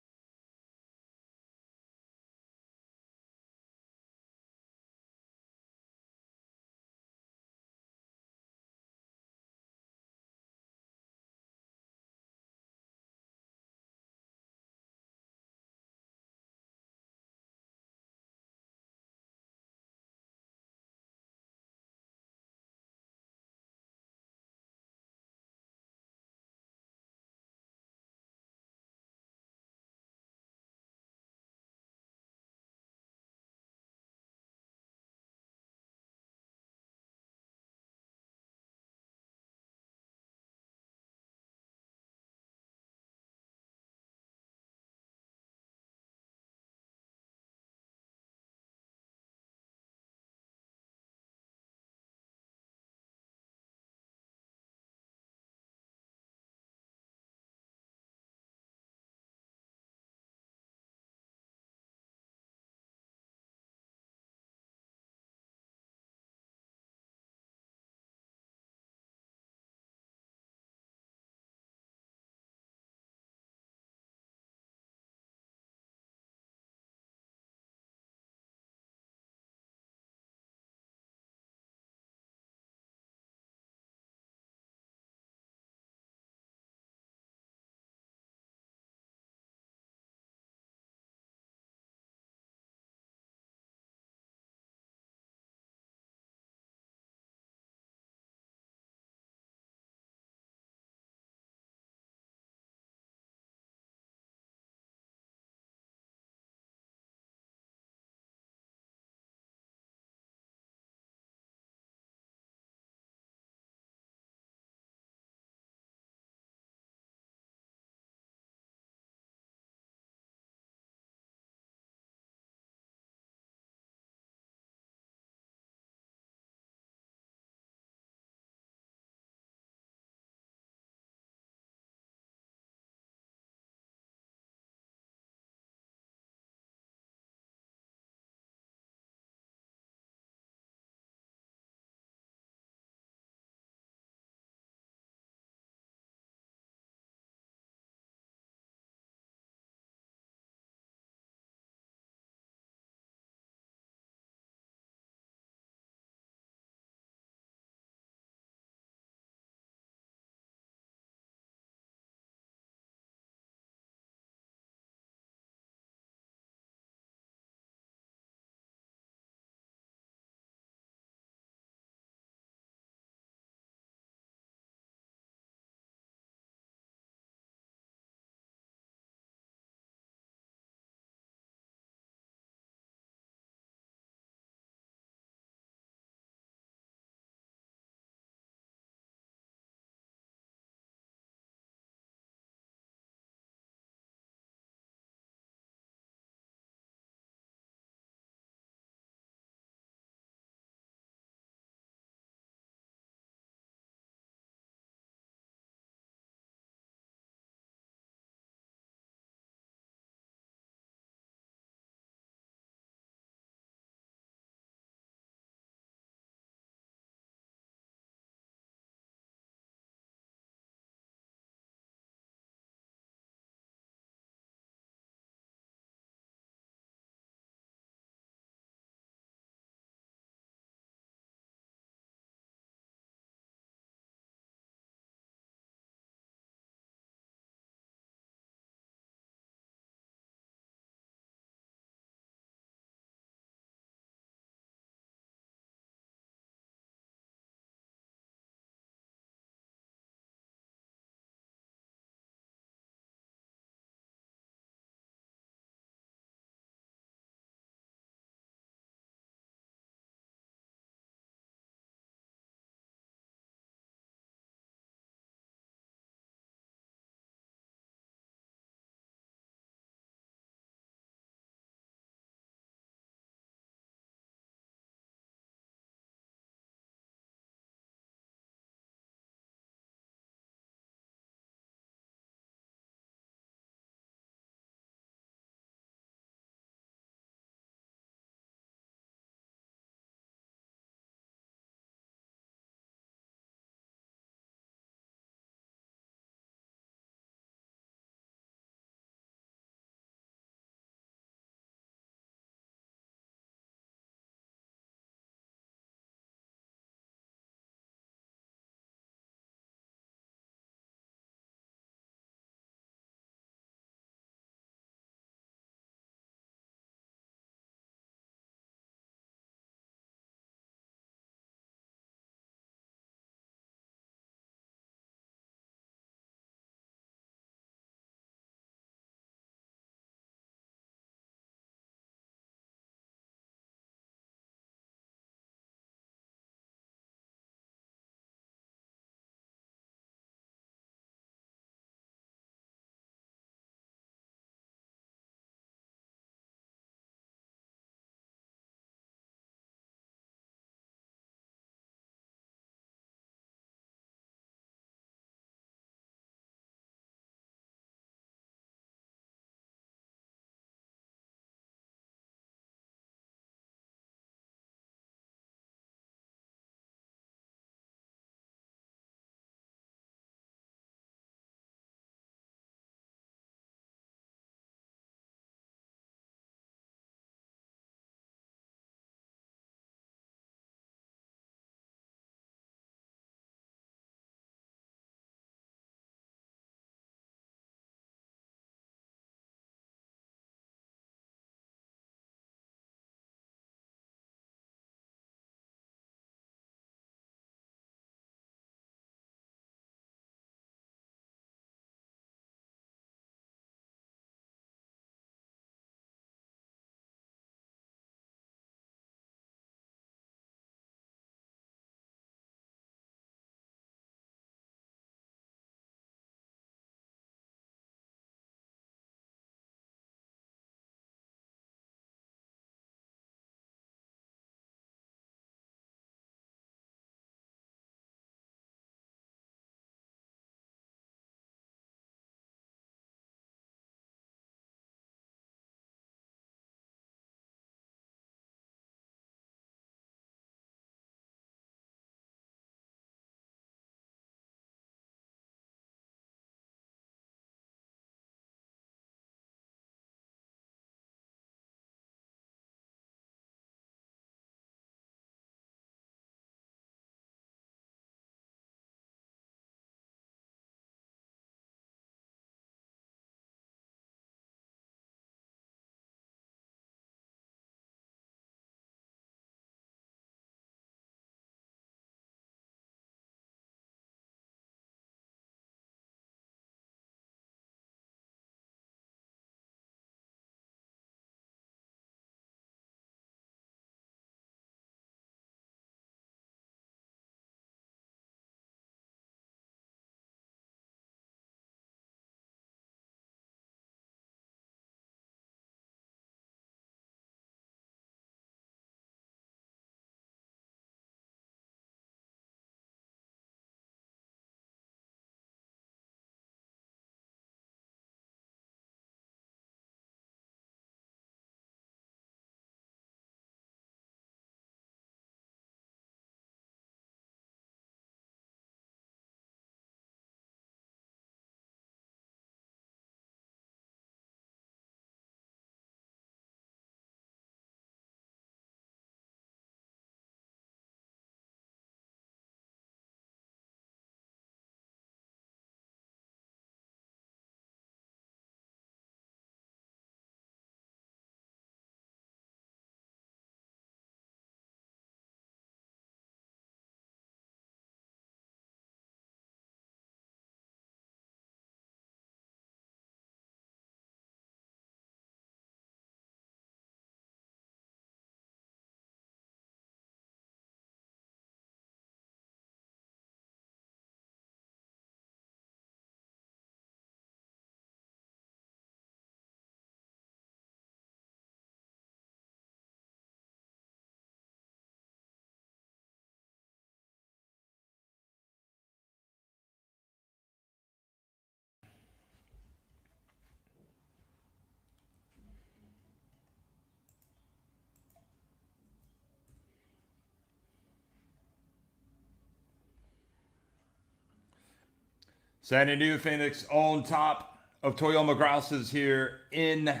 Speaker 1: San NEOPHOENIX on top of TOYAMA GROUSES here in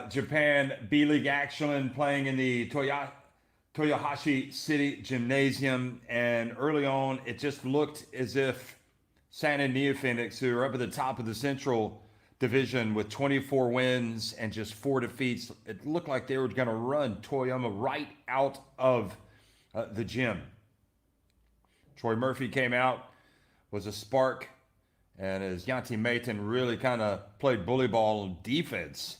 Speaker 1: Japan. B.LEAGUE action playing in the Toyohashi City Gymnasium. And early on, it just looked as if San NEOPHOENIX, who are up at the top of the Central Division with 24 wins and just 4 defeats, it looked like they were going to run TOYAMA right out of the gym. Troy Murphy came out, was a spark, and as Yanti Mayton really kind of played bully ball on defense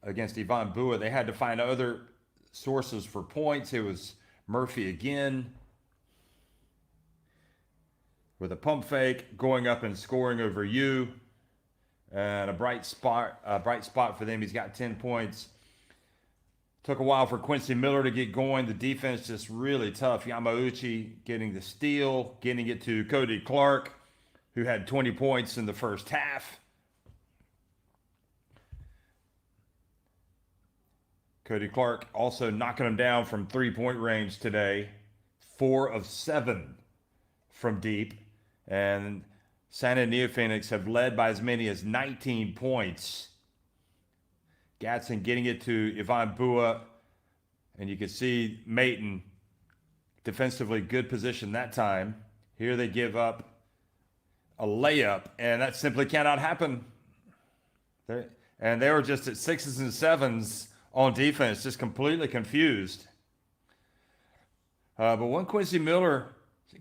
Speaker 1: against Ivan Bua, they had to find other sources for points. It was Murphy again with a pump fake, going up and scoring over you, and a bright spot for them. He's got 10 points. Took a while for Quincy Miller to get going. The defense just really tough. Yamauchi getting the steal, getting it to Cody Clark, who had 20 points in the first half. Cody Clark also knocking him down from three-point range today. 4 of 7 from deep. And San NEOPHOENIX have led by as many as 19 points. Gatson getting it to Ivan Bua, and you can see Mayton defensively good position that time. Here they give up a layup, and that simply cannot happen. And they were just at 6s and 7s on defense, just completely confused. But when Quincy Miller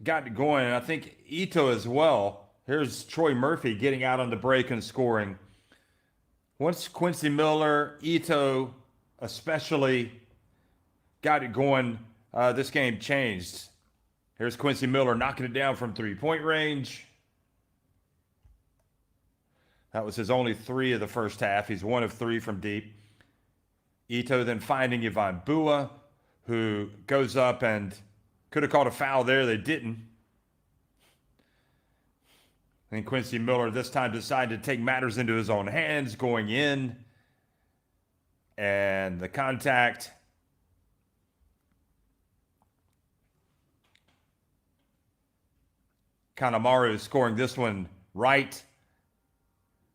Speaker 1: got it going, and I think Ito as well. Here's Troy Murphy getting out on the break and scoring. Once Quincy Miller, Ito especially got it going, this game changed. Here's Quincy Miller knocking it down from three-point range. That was his only 3 of the first half. He's 1 of 3 from deep. Ito then finding Ivan Bua, who goes up and could have called a foul there. They didn't. And Quincy Miller this time decided to take matters into his own hands, going in. And the contact. Kanemaru scoring this one right.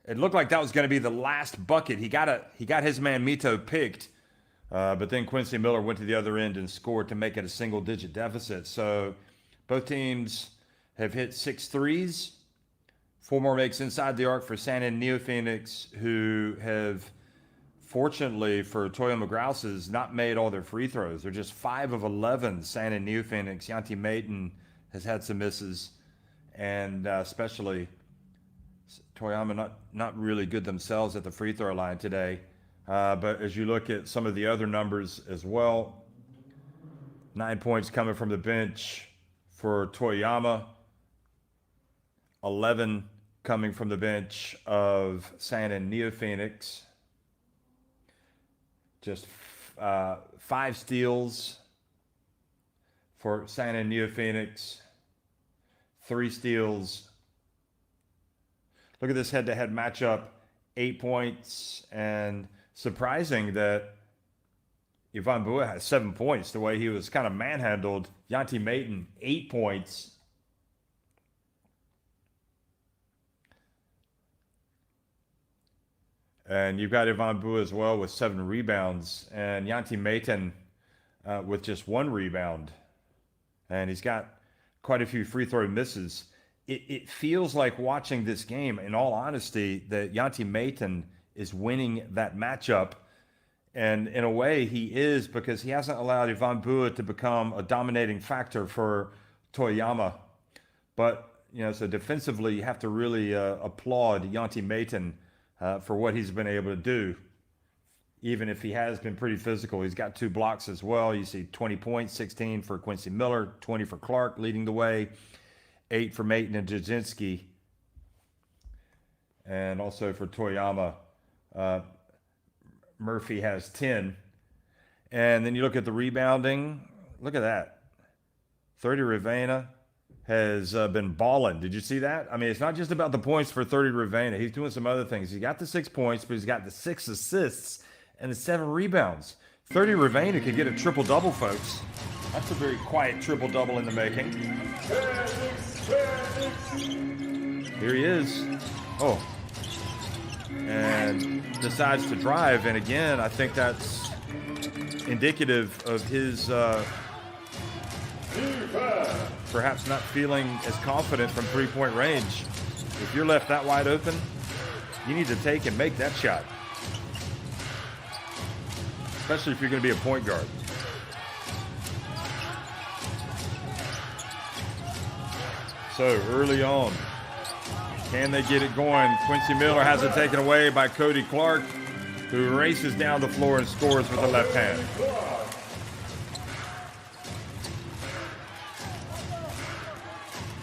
Speaker 1: It looked like that was going to be the last bucket. He got his man Mito picked. But then Quincy Miller went to the other end and scored to make it a single-digit deficit. So both teams have hit 6 threes. 4 more makes inside the arc for San NEOPHOENIX, who have, fortunately for TOYAMA GROUSES, not made all their free throws. They're just 5 of 11. San NEOPHOENIX. Yanti Mayton has had some misses, and especially TOYAMA not really good themselves at the free throw line today. But as you look at some of the other numbers as well, 9 points coming from the bench for TOYAMA, 11 coming from the bench of San NEOPHOENIX. Just 5 steals for San NEOPHOENIX, 3 steals. Look at this head-to-head matchup, 8 points, and surprising that Ivan Bua has 7 points, the way he was kind of manhandled. Yanti Mayton, 8 points. And you've got Ivan Bua as well with 7 rebounds, and Yanti Mayton with just 1 rebound. And he's got quite a few free throw misses. It feels like watching this game, in all honesty, that Yanti Mayton is winning that matchup. And in a way, he is, because he hasn't allowed Ivan Bua to become a dominating factor for TOYAMA. But, so defensively, you have to really applaud Yanti Mayton for what he's been able to do, even if he has been pretty physical. He's got 2 blocks as well. You see 20 points, 16 for Quincy Miller, 20 for Clark leading the way, 8 for Mayton and Jasinski. And also for TOYAMA, Murphy has 10. And then you look at the rebounding. Look at that. 30 Ravena has been balling. Did you see that? I mean, it's not just about the points for 30 Ravena. He's doing some other things. He got the 6 points, but he's got the 6 assists and the 7 rebounds. 30 Ravena could get a triple-double, folks. That's a very quiet triple-double in the making. Here he is. Oh. And decides to drive. And again, I think that's indicative of his perhaps not feeling as confident from three-point range. If you're left that wide open, you need to take and make that shot. Especially if you're going to be a point guard. So early on, can they get it going? Quincy Miller has it taken away by Cody Clark, who races down the floor and scores with the left hand.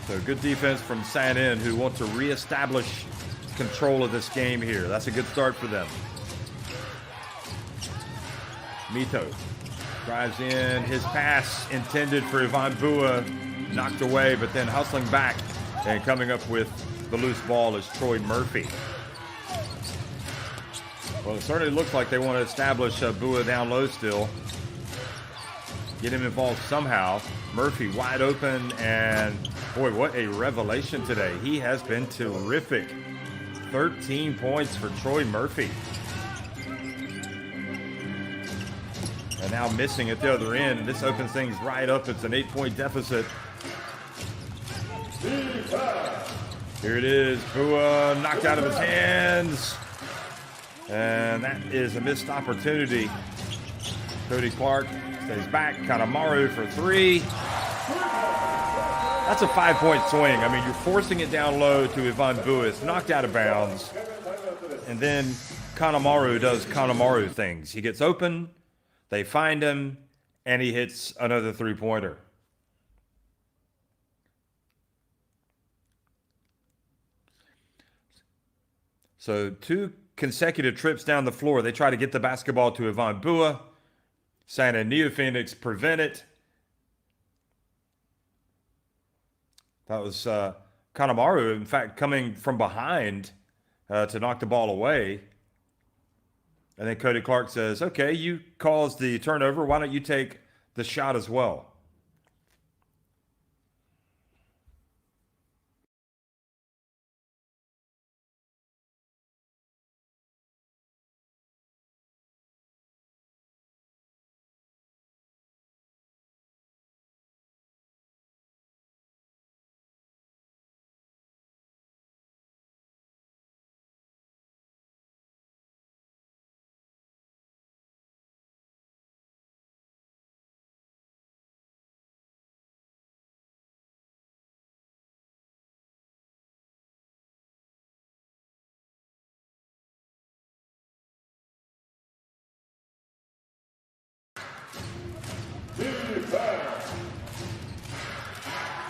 Speaker 1: So good defense from Sanin, who want to reestablish control of this game here. That's a good start for them. Mito drives in. His pass intended for Ivan Bua, knocked away, but then hustling back and coming up with the loose ball is Troy Murphy. Well, it certainly looks like they want to establish Bua down low still. Get him involved somehow. Murphy wide open, and boy, what a revelation today. He has been terrific. 13 points for Troy Murphy. And now missing at the other end. This opens things right up. It's an 8-point deficit. Here it is. Bua knocked out of his hands. And that is a missed opportunity. Cody Clark stays back. Kanemaru for three. That's a 5-point swing. I mean, you're forcing it down low to Ivan Bua. It's knocked out of bounds. And then Kanemaru does Kanemaru things. He gets open, they find him, and he hits another three-pointer. So 2 consecutive trips down the floor. They try to get the basketball to Ivan Bua. Santa NEOPHOENIX prevent it. That was Kanemaru, in fact, coming from behind to knock the ball away. And then Cody Clark says, okay, you caused the turnover. Why don't you take the shot as well?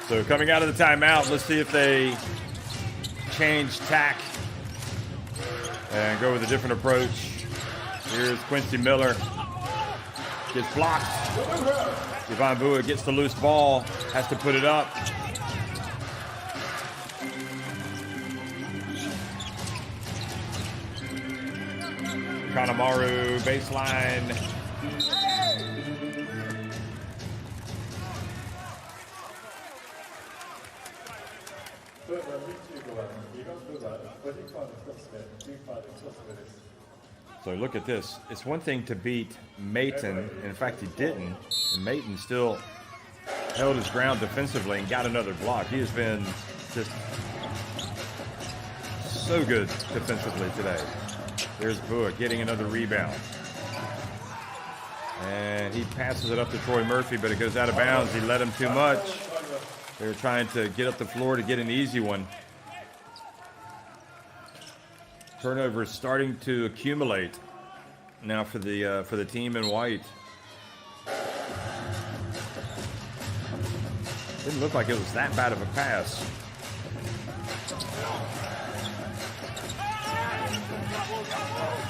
Speaker 1: So coming out of the timeout, let's see if they change tack and go with a different approach. Here's Quincy Miller. Gets blocked. Ivan Bua gets the loose ball, has to put it up. Kanemaru, baseline. So look at this. It's one thing to beat Mayton. In fact, he didn't. And Mayton still held his ground defensively and got another block. He has been just so good defensively today. There's Bua getting another rebound. And he passes it up to Troy Murphy, but it goes out of bounds. He let him too much. They were trying to get up the floor to get an easy one. Turnovers starting to accumulate now for the team in white. Didn't look like it was that bad of a pass.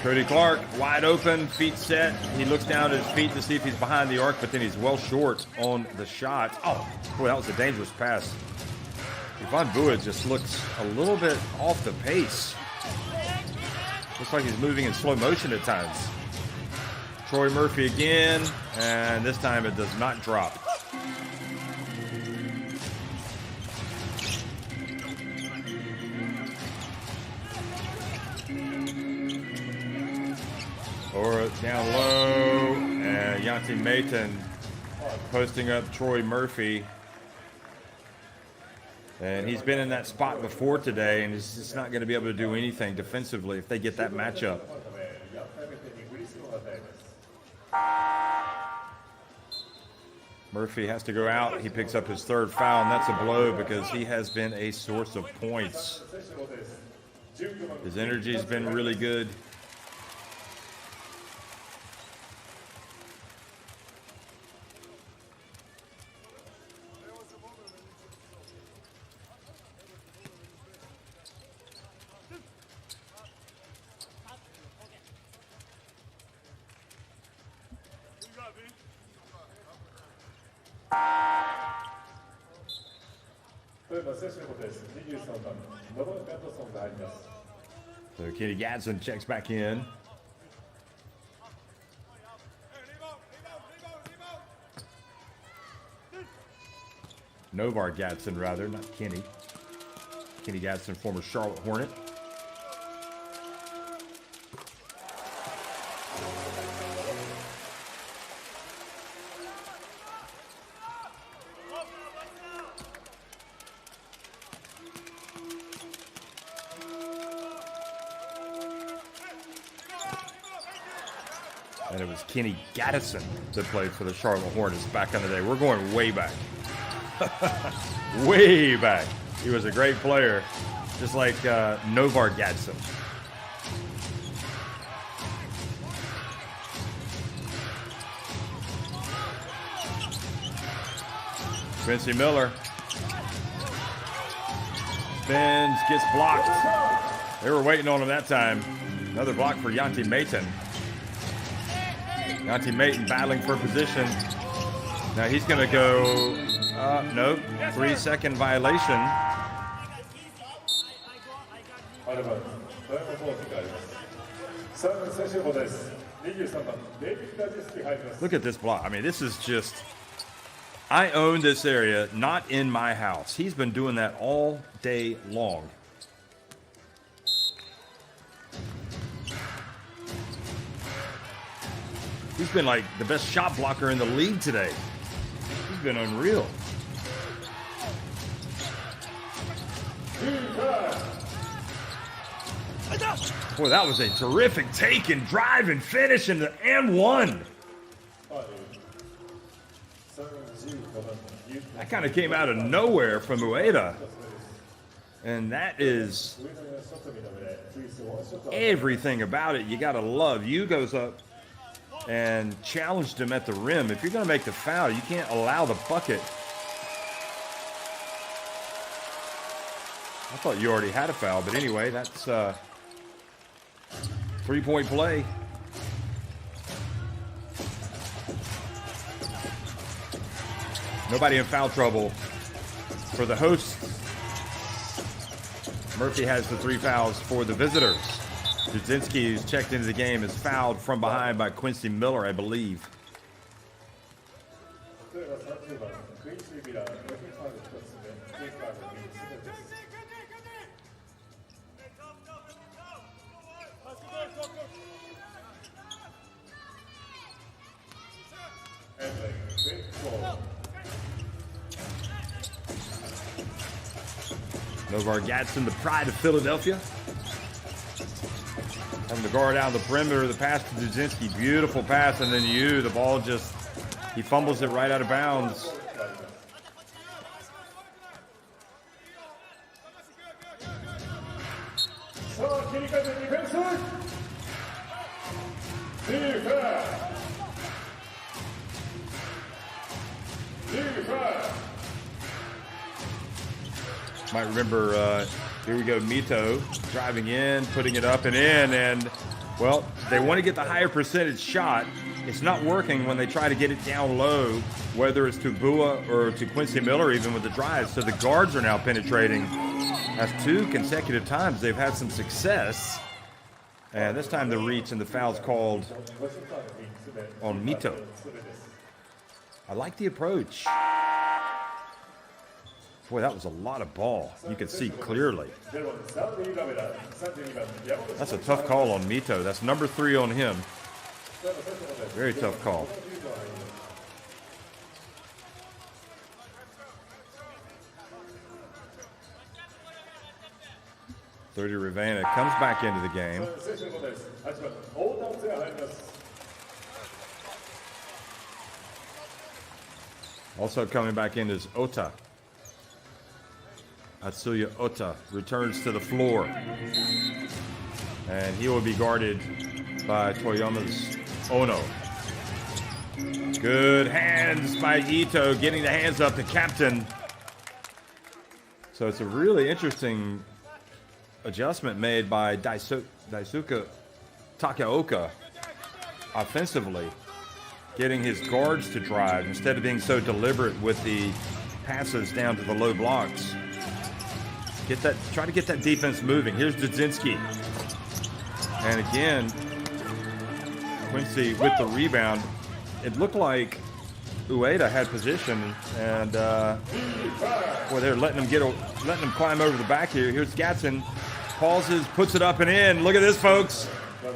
Speaker 1: Cody Clark, wide open, feet set. He looks down at his feet to see if he's behind the arc, but then he's well short on the shot. Oh, boy, that was a dangerous pass. Ivan Bua just looks a little bit off the pace. Looks like he's moving in slow motion at times. Troy Murphy again, and this time it does not drop. Or down low, and Yanti Mayton posting up Troy Murphy. And he's been in that spot before today, and he's just not going to be able to do anything defensively if they get that matchup. Murphy has to go out. He picks up his third foul, and that's a blow because he has been a source of points. His energy has been really good. So Kenny Gadsden checks back in. Novar Gadsden, rather, not Kenny. Kenny Gadsden, former Charlotte Hornet. And it was Kenny Gaddison that played for the Charlotte Hornets back in the day. We're going way back. Way back. He was a great player, just like Novar Gadsden. Quincy Miller spins, gets blocked. They were waiting on him that time. Another block for Yanti Mayton. Yanti Mayton battling for position. Now he's going to go, nope, 3-second violation. Look at this block. I mean, this is just, I own this area, not in my house. He's been doing that all day long. He's been like the best shot blocker in the league today. He's been unreal. Boy, that was a terrific take and drive and finish and one. That kind of came out of nowhere from Ueda. And that is everything about it. You got to love. Yu goes up and challenged him at the rim. If you're going to make the foul, you can't allow the bucket. I thought you already had a foul, but anyway, that's three-point play. Nobody in foul trouble for the hosts. Murphy has the 3 fouls for the visitors. Dudzinski, who's checked into the game, is fouled from behind by Quincy Miller, I believe. Novar Gadsden, the pride of Philadelphia. Having to guard out the perimeter, the pass to Dudzinski. Beautiful pass, and then Yu, the ball just, he fumbles it right out of bounds. Might remember, here we go, Mito driving in, putting it up and in, and, well, they want to get the higher percentage shot. It's not working when they try to get it down low, whether it's to Bua or to Quincy Miller even with the drive. So the guards are now penetrating. That's 2 consecutive times they've had some success. And this time the reach and the foul's called on Mito. I like the approach. Boy, that was a lot of ball. You could see clearly. That's a tough call on Mito. That's number 3 on him. Very tough call. Ravenna comes back into the game. Also coming back in is Ota. Atsuya Ota returns to the floor. And he will be guarded by Toyama's Ono. Good hands by Ito, getting the hands up, the captain. So it's a really interesting adjustment made by Daisuke Takaoka offensively, getting his guards to drive instead of being so deliberate with the passes down to the low blocks. Try to get that defense moving. Here's Dudzinski. And again, Quincy with the rebound. It looked like Ueda had position, and boy, they're letting him climb over the back here. Here's Gatson, pauses, puts it up and in. Look at this, folks.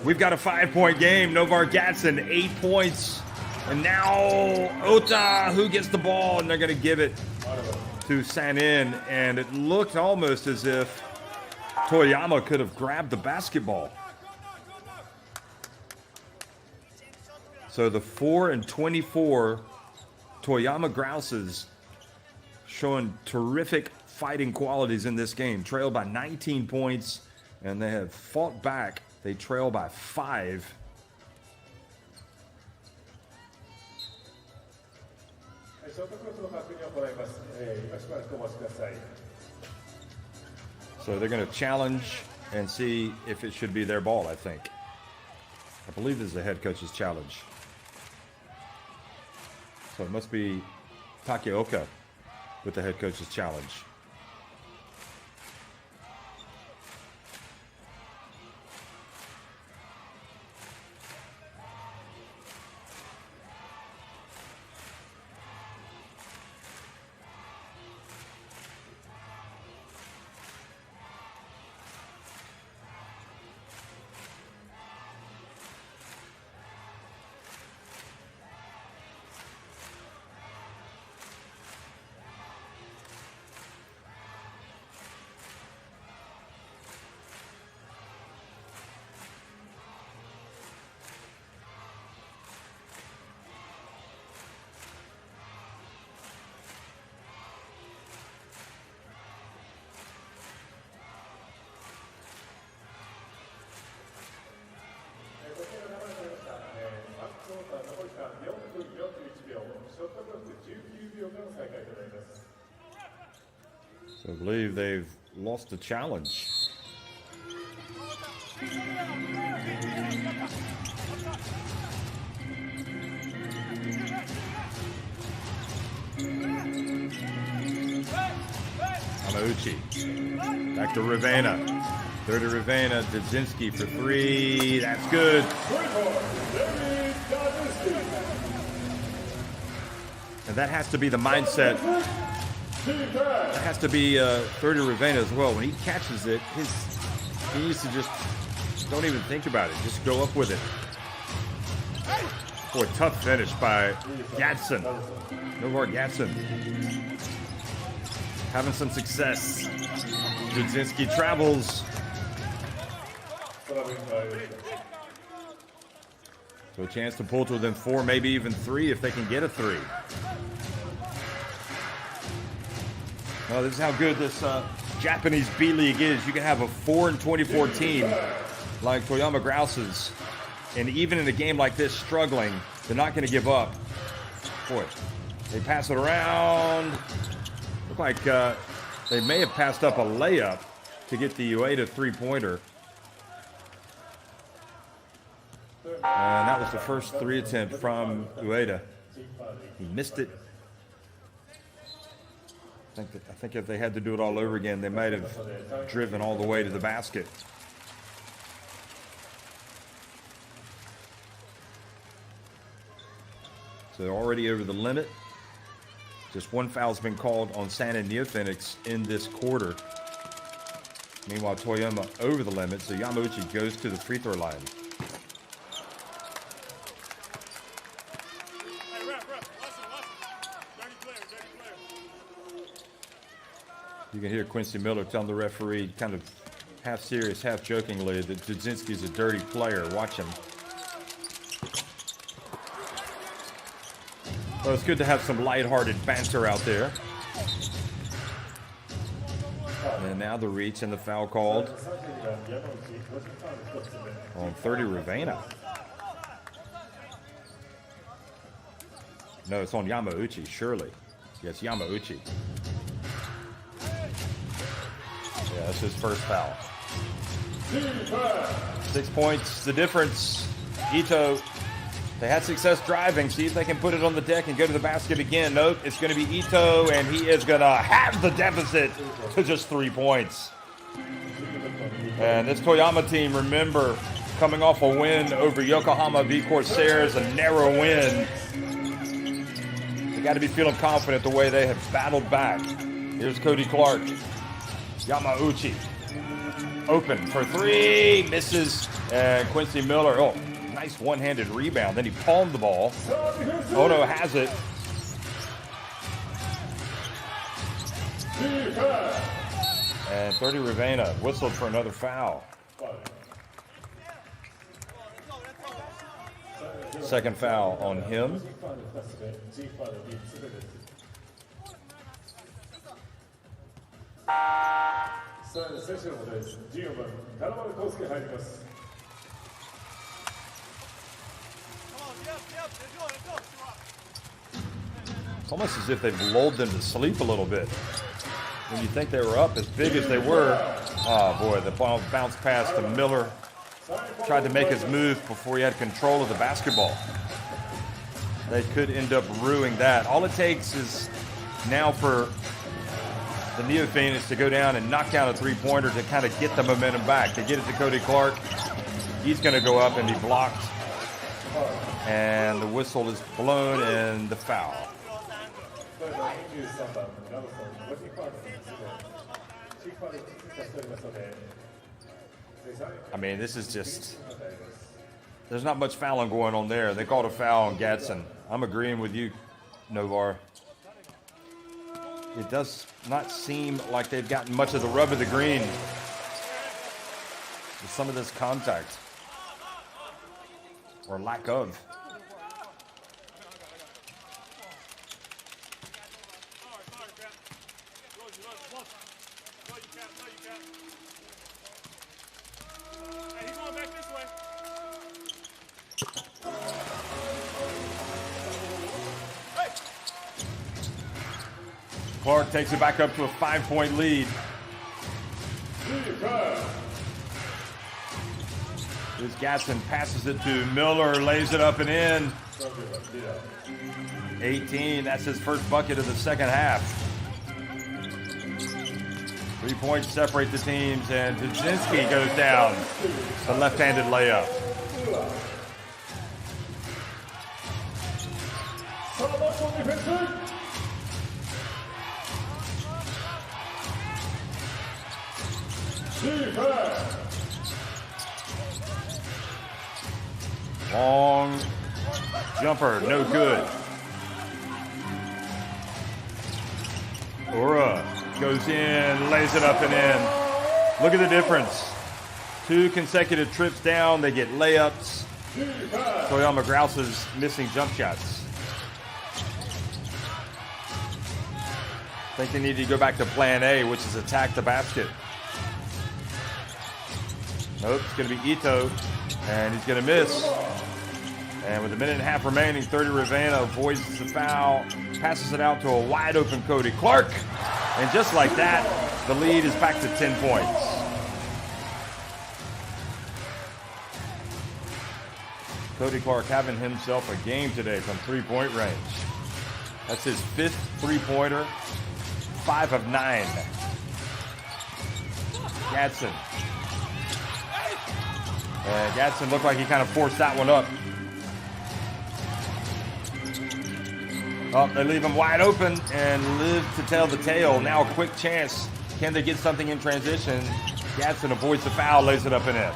Speaker 1: We've got a 5-point game. Novar Gatson, 8 points, and now Ota, who gets the ball, and they're going to give it to Sanin, and it looked almost as if Toyama could have grabbed the basketball. So the 4-24 Toyama Grouses showing terrific fighting qualities in this game. Trailed by 19 points, and they have fought back. They trail by 5. So they're going to challenge and see if it should be their ball, I think. I believe this is the head coach's challenge. So it must be Takeoka with the head coach's challenge. So I believe they've lost the challenge. Amauchi. Back to Ravenna. Third to Ravenna. Dudzinski for 3. That's good. And that has to be the mindset. That has to be third to Ravenna as well. When he catches it, he needs to just don't even think about it. Just go up with it. Boy, tough finish by Gatson. Novar Gatson. Having some success. Dudzinski travels. So a chance to pull to within 4, maybe even 3 if they can get a 3. Oh, this is how good this Japanese B.LEAGUE is. You can have a 4-24 team like Toyama Grouses, and even in a game like this, struggling, they're not going to give up. Boy, they pass it around. Look like they may have passed up a layup to get the Ueda 3-pointer. And that was the first 3 attempt from Ueda. He missed it. I think if they had to do it all over again, they might have driven all the way to the basket. So they're already over the limit. Just 1 foul's been called on San and NEOPHOENIX in this quarter. Meanwhile, Toyama over the limit, so Yamauchi goes to the free throw line. You can hear Quincy Miller telling the referee, kind of half serious, half jokingly, that Dudzinski's a dirty player. Watch him. Well, it's good to have some lighthearted banter out there. And now the reach and the foul called on 30 Ravena. No, it's on Yamauchi, surely. Yes, Yamauchi. Yeah, that's his first foul. 6 points, the difference. Ito, they had success driving. See if they can put it on the deck and go to the basket again. Nope, it's going to be Ito, and he is going to have the deficit to just 3 points. And this Toyama team, remember, coming off a win over Yokohama V Corsairs, a narrow win. They got to be feeling confident the way they have battled back. Here's Cody Clark. Yamauchi. Open for three. Misses. And Quincy Miller. Oh, nice one-handed rebound. Then he palmed the ball. Ono has it. And 30 Ravena whistled for another foul. Second foul on him. It's almost as if they've lulled them to sleep a little bit. When you think they were up as big as they were, oh boy, the ball bounced past to Miller. Tried to make his move before he had control of the basketball. They could end up ruining that. All it takes is now for the NEOPHOENIX to go down and knock down a three-pointer to kind of get the momentum back. They get it to Cody Clark. He's going to go up and be blocked. And the whistle is blown and the foul. I mean, this is just, there's not much fouling going on there. They called a foul on Gatson. I'm agreeing with you, Novar. It does not seem like they've gotten much of the rub of the green with some of this contact, or lack of. Clark takes it back up to a 5-point lead. Here's Gatson, passes it to Miller, lays it up and in. 18, that's his first bucket of the second half. 3 points separate the teams, and Dudzinski goes down. A left-handed layup. Long jumper, no good. Ura goes in, lays it up and in. Look at the difference. 2 consecutive trips down, they get layups. Toyama Grouses missing jump shots. I think they need to go back to plan A, which is attack the basket. Nope, it's going to be Ito, and he's going to miss. And with a minute and a half remaining, 30 Ravena avoids the foul, passes it out to a wide open Cody Clark. And just like that, the lead is back to 10 points. Cody Clark having himself a game today from three-point range. That's his 5th three-pointer, 5 of 9. Gatson. And Gatson looked like he kind of forced that one up. Oh, they leave him wide open and live to tell the tale. Now a quick chance. Can they get something in transition? Gatson avoids the foul, lays it up and in.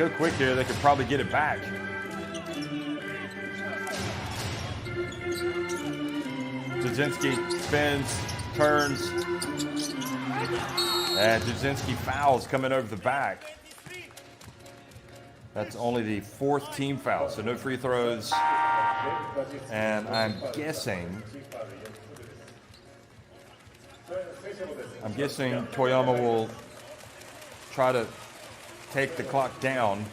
Speaker 1: go quick here, they could probably get it back. Jasinski spins, turns, and Jasinski fouls coming over the back. That's only the 4th team foul, so no free throws. And I'm guessing Toyama will try to take the clock down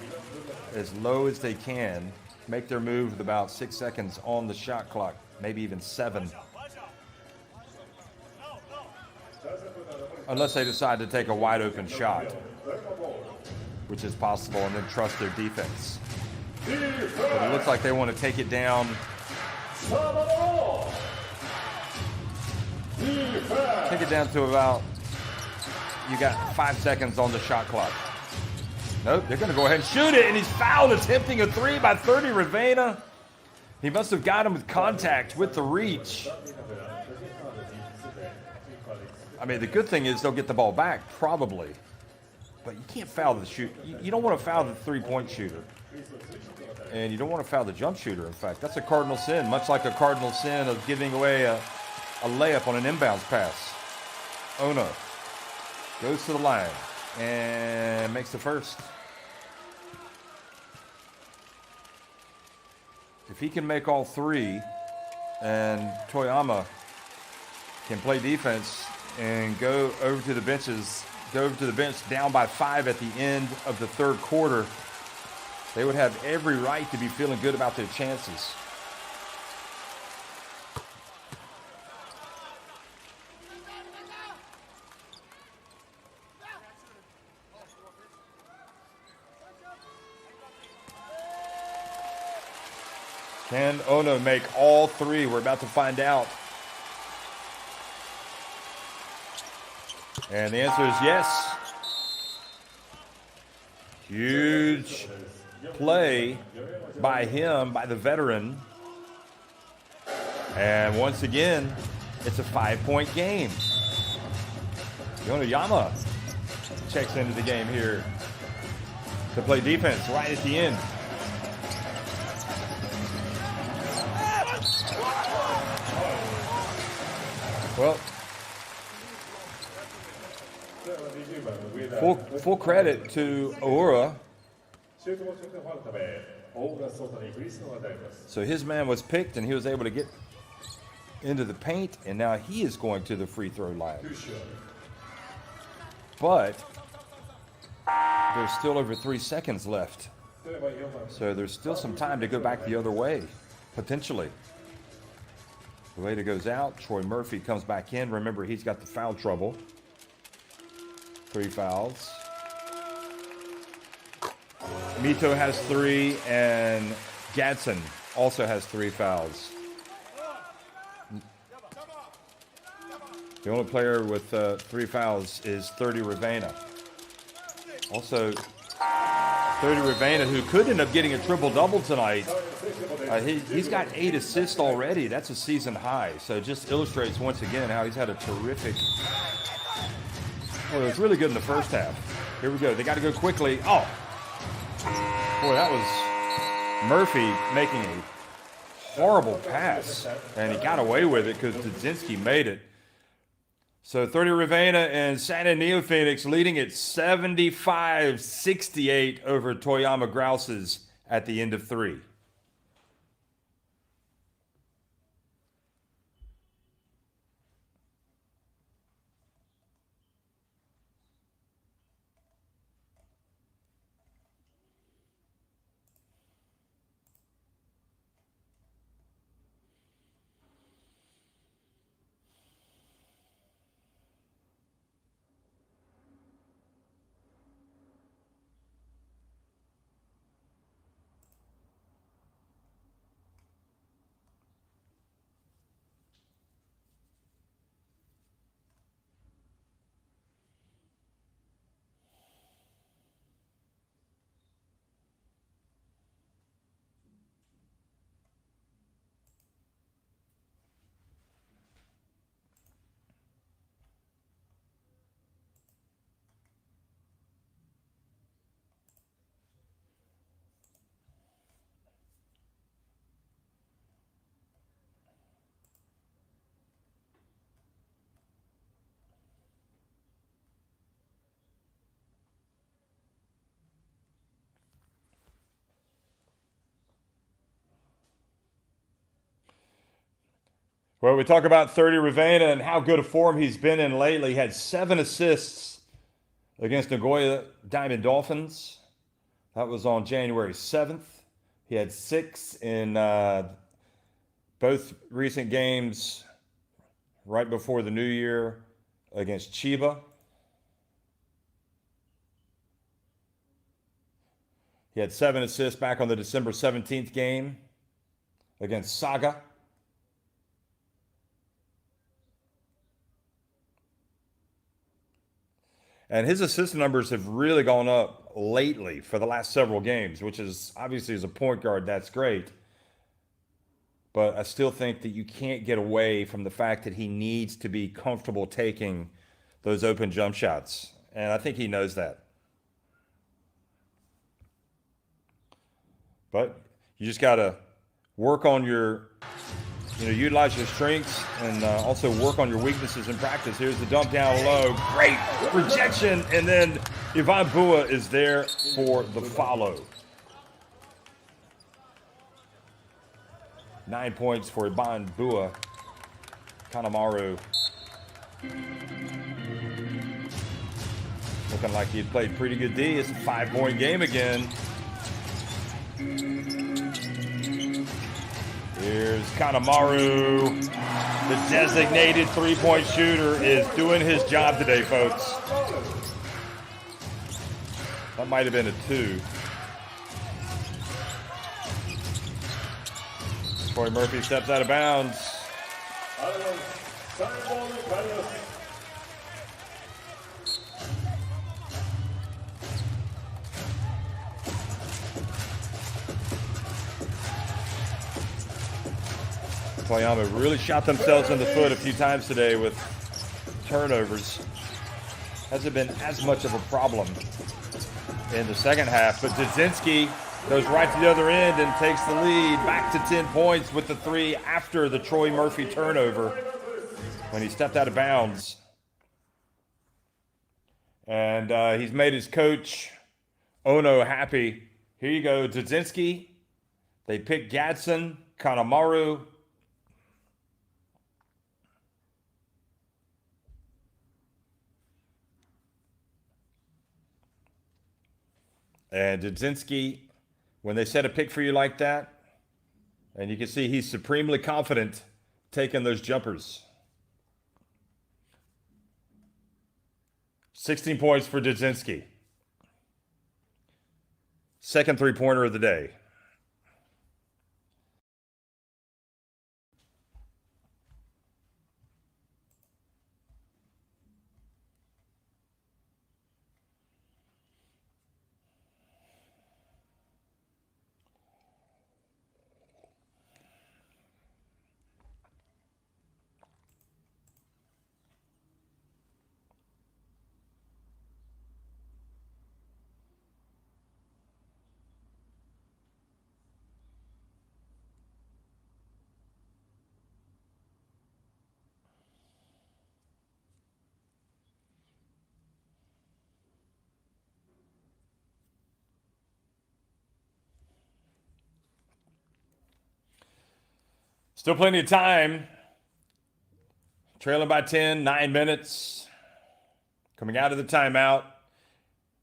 Speaker 1: as low as they can, make their move with about 6 seconds on the shot clock, maybe even 7. Unless they decide to take a wide open shot, which is possible, and then trust their defense. But it looks like they want to take it down. Take it down to about, you got 5 seconds on the shot clock. Nope, they're going to go ahead and shoot it, and he's fouled, attempting a 3 by 30 Ravena. He must have got him with contact with the reach. I mean, the good thing is they'll get the ball back, probably. But you can't foul the shoot. You don't want to foul the three-point shooter. And you don't want to foul the jump shooter, in fact. That's a cardinal sin, much like a cardinal sin of giving away a layup on an inbounds pass. Ono goes to the line and makes the first. If he can make all 3 and Toyama can play defense and go over to the bench down by 5 at the end of the 3rd quarter, they would have every right to be feeling good about their chances. Can Ono make all 3? We're about to find out. And the answer is yes. Huge play by him, by the veteran. And once again, it's a 5-point game. Toyama checks into the game here to play defense right at the end. Well, full credit to Aura. So his man was picked and he was able to get into the paint, and now he is going to the free throw line. But there's still over 3 seconds left. So there's still some time to go back the other way, potentially. Rueda goes out. Troy Murphy comes back in. Remember, he's got the foul trouble. 3 fouls. Mito has 3, and Gadsden also has 3 fouls. The only player with 3 fouls is 30 Ravena. Also, 30 Ravena, who could end up getting a triple-double tonight. He's got 8 assists already. That's a season high. So it just illustrates once again how he's had a terrific... Well, it was really good in the first half. Here we go. They got to go quickly. Oh! Boy, that was Murphy making a horrible pass. And he got away with it because Dudzinski made it. So 30 Ravena and Santa NEOPHOENIX leading at 75-68 over Toyama Grouses at the end of 3. Well, we talk about 30 Ravena and how good a form he's been in lately. He had 7 assists against Nagoya Diamond Dolphins. That was on January 7th. He had 6 in both recent games right before the new year against Chiba. He had 7 assists back on the December 17th game against Saga. And his assist numbers have really gone up lately for the last several games, which is obviously as a point guard, that's great. But I still think that you can't get away from the fact that he needs to be comfortable taking those open jump shots. And I think he knows that. But you just got to work on your, utilize your strengths and also work on your weaknesses in practice. Here's the dump down low. Great rejection. And then Ivan Bua is there for the follow. 9 points for Ivan Bua. Kanemaru looking like he played pretty good D. It's a 5-point game again. Here's Kanemaru. The designated three-point shooter is doing his job today, folks. That might have been a 2. Troy Murphy steps out of bounds. Toyama really shot themselves in the foot a few times today with turnovers. Hasn't been as much of a problem in the second half, but Dudzinski goes right to the other end and takes the lead back to 10 points with the 3 after the Troy Murphy turnover when he stepped out of bounds. And he's made his coach, Ono, happy. Here you go, Dudzinski. They pick Gadsden, Kanemaru. And Dudzinski, when they set a pick for you like that, and you can see he's supremely confident taking those jumpers. 16 points for Dudzinski. Second three-pointer of the day. Still plenty of time. Trailing by 10, 9 minutes. Coming out of the timeout.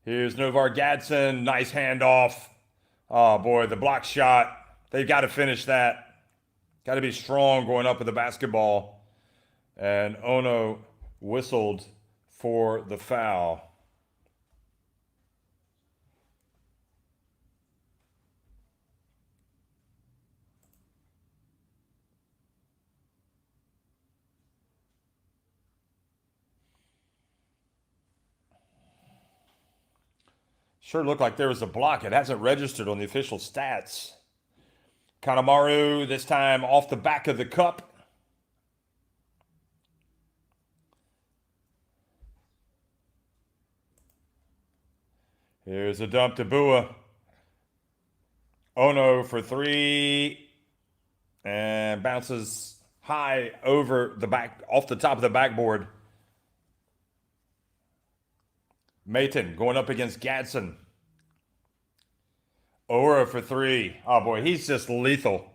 Speaker 1: Here's Novar Gadsden. Nice handoff. Oh, boy, the block shot. They've got to finish that. Got to be strong going up with the basketball. And Ono whistled for the foul. Sure looked like there was a block. It hasn't registered on the official stats. Kanemaru, this time off the back of the cup. Here's a dump to Bua. Ono for 3. And bounces high over the back, off the top of the backboard. Mayton going up against Gadsden. Ora for 3. Oh, boy, he's just lethal.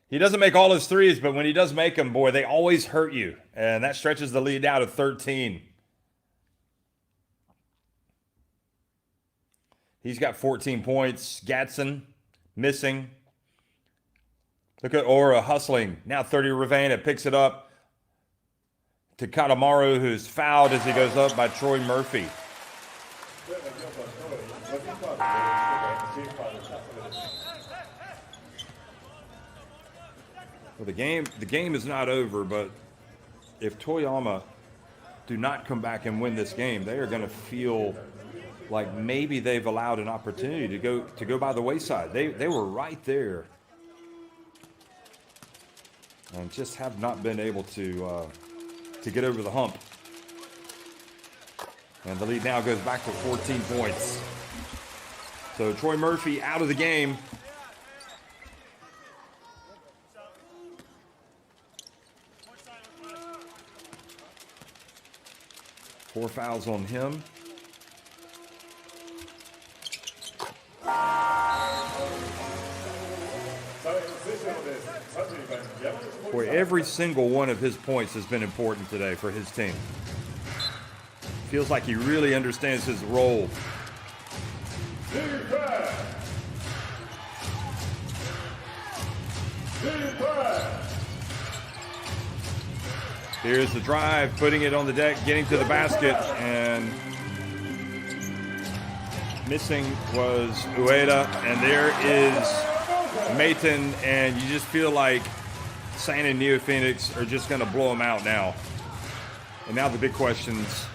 Speaker 1: He doesn't make all his threes, but when he does make them, boy, they always hurt you. And that stretches the lead out to 13. He's got 14 points. Gatson missing. Look at Ora hustling. Now 30 Ravena picks it up to Katamaru, who's fouled as he goes up by Troy Murphy. Well, the game is not over, but if Toyama do not come back and win this game, they are going to feel like maybe they've allowed an opportunity to go by the wayside. They were right there and just have not been able to get over the hump. And the lead now goes back to 14 points. So Troy Murphy out of the game. Four fouls on him. Boy, every single one of his points has been important today for his team. Feels like he really understands his role. Here's the drive, putting it on the deck, getting to the basket, and missing was Ueda, and there is Mayton, and you just feel like San and NEOPHOENIX are just going to blow them out now. And now the big questions,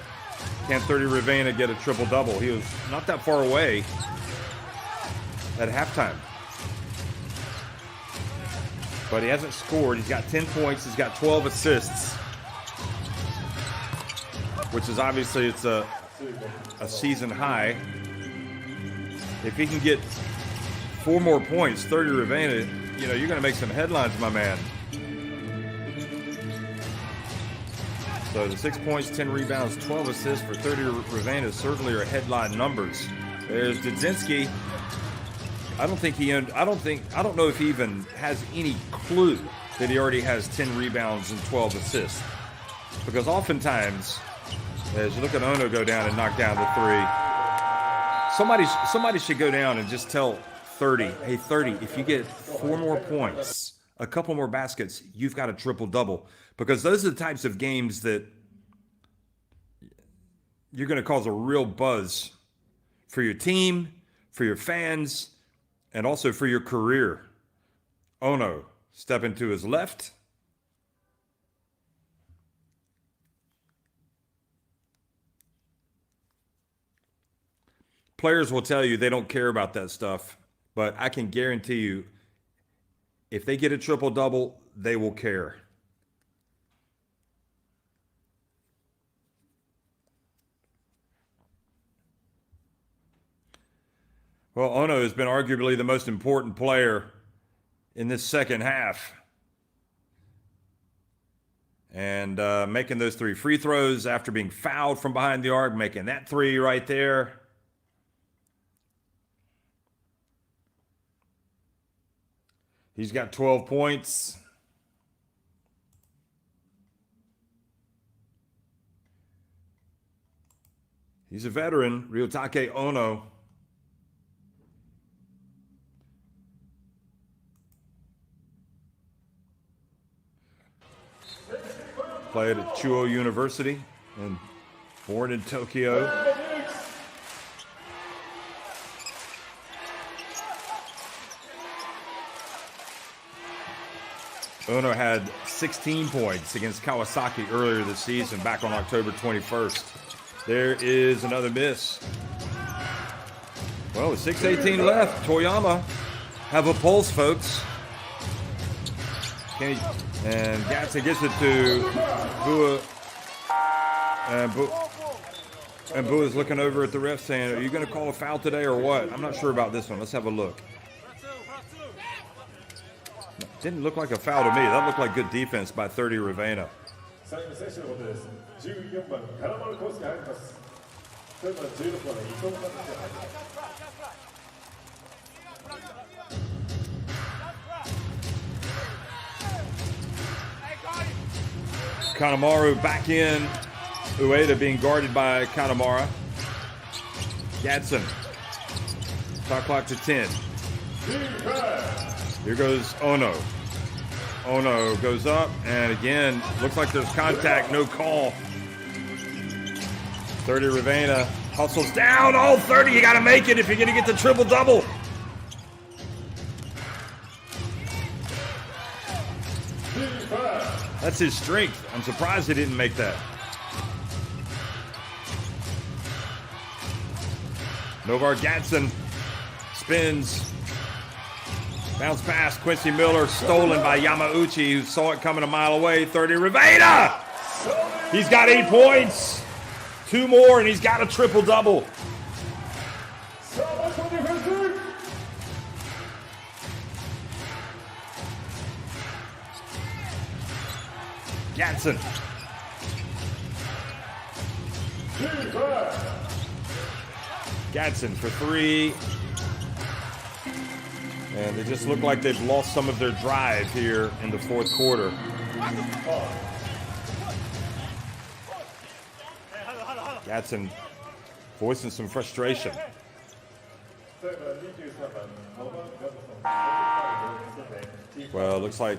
Speaker 1: can 30 Ravena get a triple-double? He was not that far away at halftime. But he hasn't scored. He's got 10 points. He's got 12 assists, which is obviously it's a season high. If he can get 4 more points, 30 Ravena, you know, you're going to make some headlines, my man. So the 6 points, 10 rebounds, 12 assists for 30 Ravena certainly are headline numbers. There's Dudzinski. I don't know if he even has any clue that he already has 10 rebounds and 12 assists. Because oftentimes, as you look at Ono go down and knock down the three, somebody should go down and just tell 30, hey 30, if you get 4 more points, a couple more baskets, you've got a triple-double. Because those are the types of games that you're going to cause a real buzz for your team, for your fans, and also for your career. Ono stepping to his left. Players will tell you they don't care about that stuff, but I can guarantee you, if they get a triple-double, they will care. Well, Ono has been arguably the most important player in this second half. And making those 3 free throws after being fouled from behind the arc, making that 3 right there. He's got 12 points. He's a veteran, Ryotake Ono. Played at Chuo University and born in Tokyo. Ono had 16 points against Kawasaki earlier this season, back on October 21st. There is another miss. Well, with 6:18 left, Toyama have a pulse, folks. And Gatson gets it to Bua. And Bua is looking over at the ref saying, are you going to call a foul today or what? I'm not sure about this one. Let's have a look. Didn't look like a foul to me. That looked like good defense by 30 Ravena. Kanemaru back in. Ueda being guarded by Kanemaru. Gadsden. Shot clock to 10. Here goes Ono. Ono goes up, and again, looks like there's contact, no call. 30 Ravena hustles down. Oh, 30, you got to make it if you're going to get the triple-double. That's his strength. I'm surprised he didn't make that. Novar Gadsden spins. Bounce pass, Quincy Miller, stolen by Yamauchi, who saw it coming a mile away. 30 Ravena! He's got 8 points. 2 more, and he's got a triple-double. Gadsden. Gadsden for 3. And they just look like they've lost some of their drive here in the fourth quarter. Gadsden voicing some frustration. Well, it looks like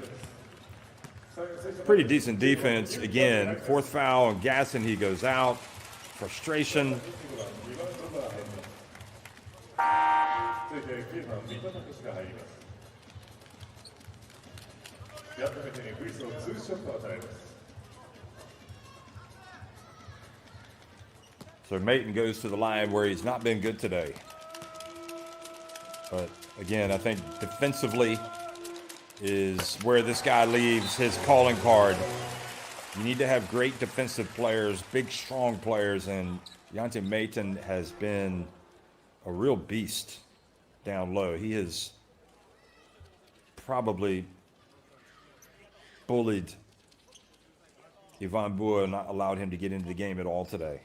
Speaker 1: pretty decent defense again. 4th foul on Gadsden, he goes out. Frustration. So Mayton goes to the line where he's not been good today. But again, I think defensively is where this guy leaves his calling card. You need to have great defensive players, big, strong players, and Deontay Mayton has been a real beast down low. He has probably bullied Yvonne Boer and not allowed him to get into the game at all today.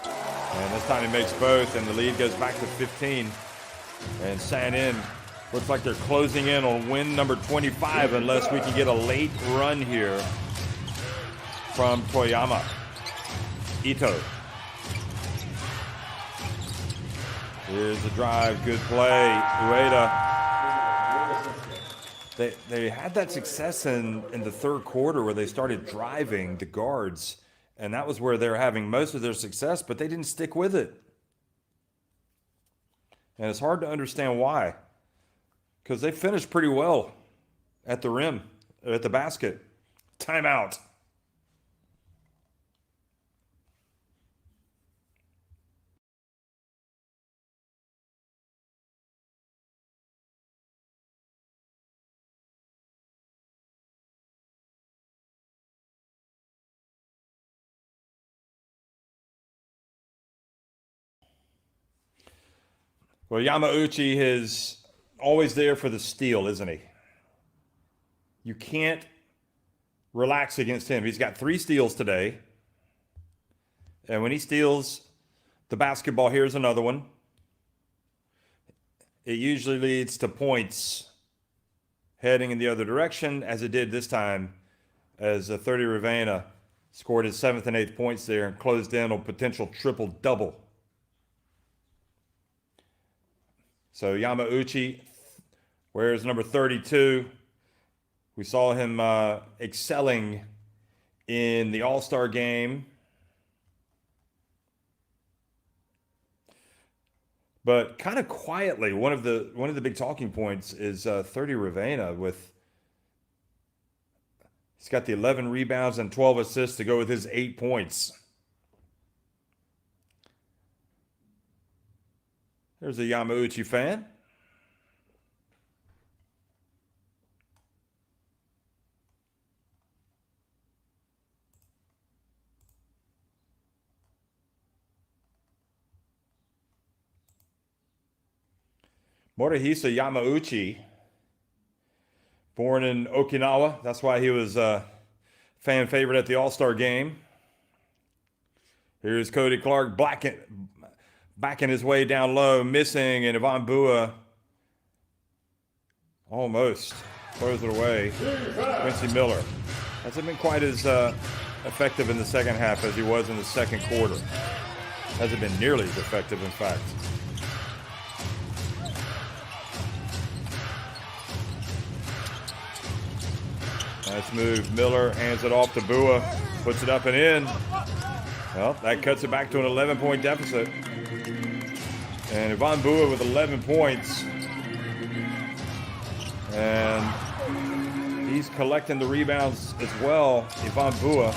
Speaker 1: And this time he makes both, and the lead goes back to 15. And Sanin looks like they're closing in on win number 25 unless we can get a late run here from Toyama. Ito. Here's the drive, good play. Ueda. They had that success in the third quarter where they started driving the guards, and that was where they were having most of their success, but they didn't stick with it. And it's hard to understand why, because they finished pretty well at the rim, at the basket. Timeout. Well, Yamauchi is always there for the steal, isn't he? You can't relax against him. He's got 3 steals today. And when he steals the basketball, here's another one. It usually leads to points heading in the other direction, as it did this time, as 30 Ravena scored his 7th and 8th points there and closed in on potential triple-double. So Yamauchi wears number 32. We saw him excelling in the All-Star game. But kind of quietly, one of the big talking points is 30 Ravena with, he's got the 11 rebounds and 12 assists to go with his 8 points. There's a Yamauchi fan. Morihisa Yamauchi, born in Okinawa. That's why he was a fan favorite at the All-Star game. Here's Cody Clark backing his way down low, missing, and Ivan Bua almost throws it away. Quincy Miller hasn't been quite as effective in the second half as he was in the second quarter. Hasn't been nearly as effective, in fact. Nice move. Miller hands it off to Bua, puts it up and in. Well, that cuts it back to an 11-point deficit. And Ivan Bua with 11 points. And he's collecting the rebounds as well. Ivan Bua,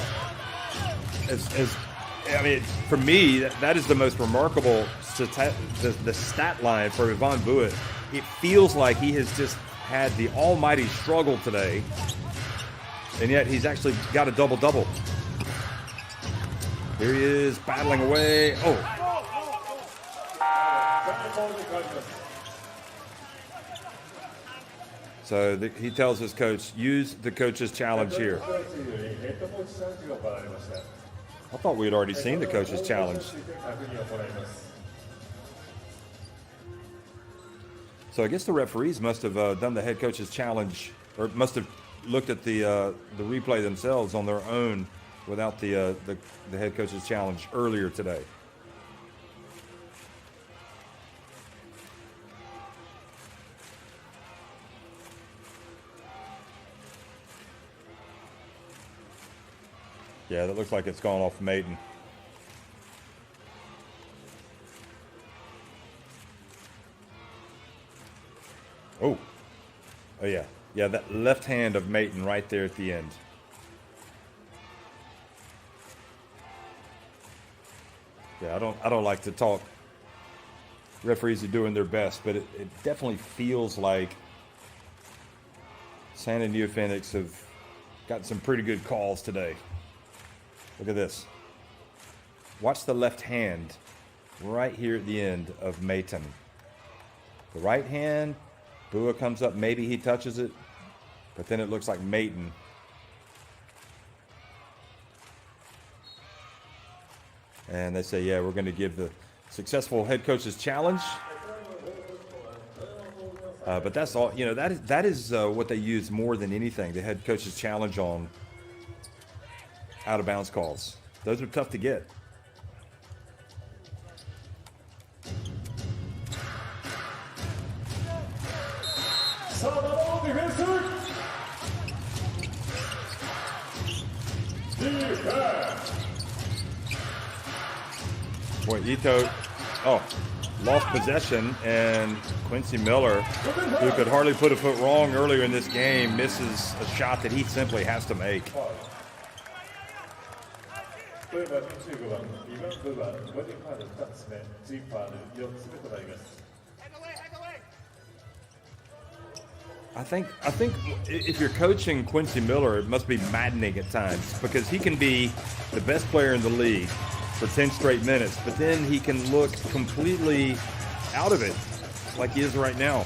Speaker 1: I mean, for me, that is the most remarkable the stat line for Ivan Bua. It feels like he has just had the almighty struggle today, and yet he's actually got a double-double. Here he is battling away. Oh. So he tells his coach, use the coach's challenge here. I thought we had already seen the coach's challenge. So I guess the referees must have done the head coach's challenge, or must have looked at the replay themselves on their own without the head coach's challenge earlier today. Yeah, that looks like it's gone off Maiden. Oh yeah. Yeah, that left hand of Maiden right there at the end. Yeah, I don't like to talk. Referees are doing their best, but it definitely feels like San and NEOPHOENIX have got some pretty good calls today. Look at this. Watch the left hand right here at the end of Maiden. The right hand, Bua comes up, maybe he touches it, but then it looks like Maiden. And they say, yeah, we're going to give the successful head coach's challenge. But that's all, you know, that is what they use more than anything, the head coach's challenge on out of bounds calls. Those are tough to get. Boy, Ito, lost possession, and Quincy Miller, who could hardly put a foot wrong earlier in this game, misses a shot that he simply has to make. I think if you're coaching Quincy Miller, it must be maddening at times, because he can be the best player in the league for 10 straight minutes, but then he can look completely out of it, like he is right now.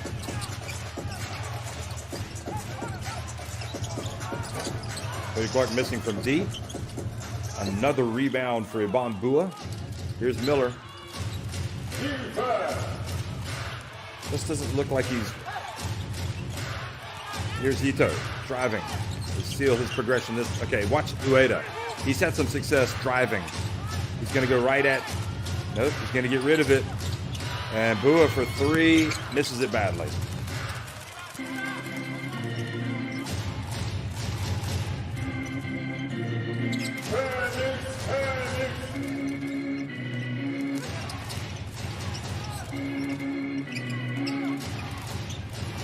Speaker 1: Cody Clark missing from deep. Another rebound for Ivan Bua. Here's Miller. This doesn't look like he's... Here's Ito driving to steal his progression. Okay, watch Ueda. He's had some success driving. He's going to go right at... Nope, he's going to get rid of it. And Bua for three, misses it badly.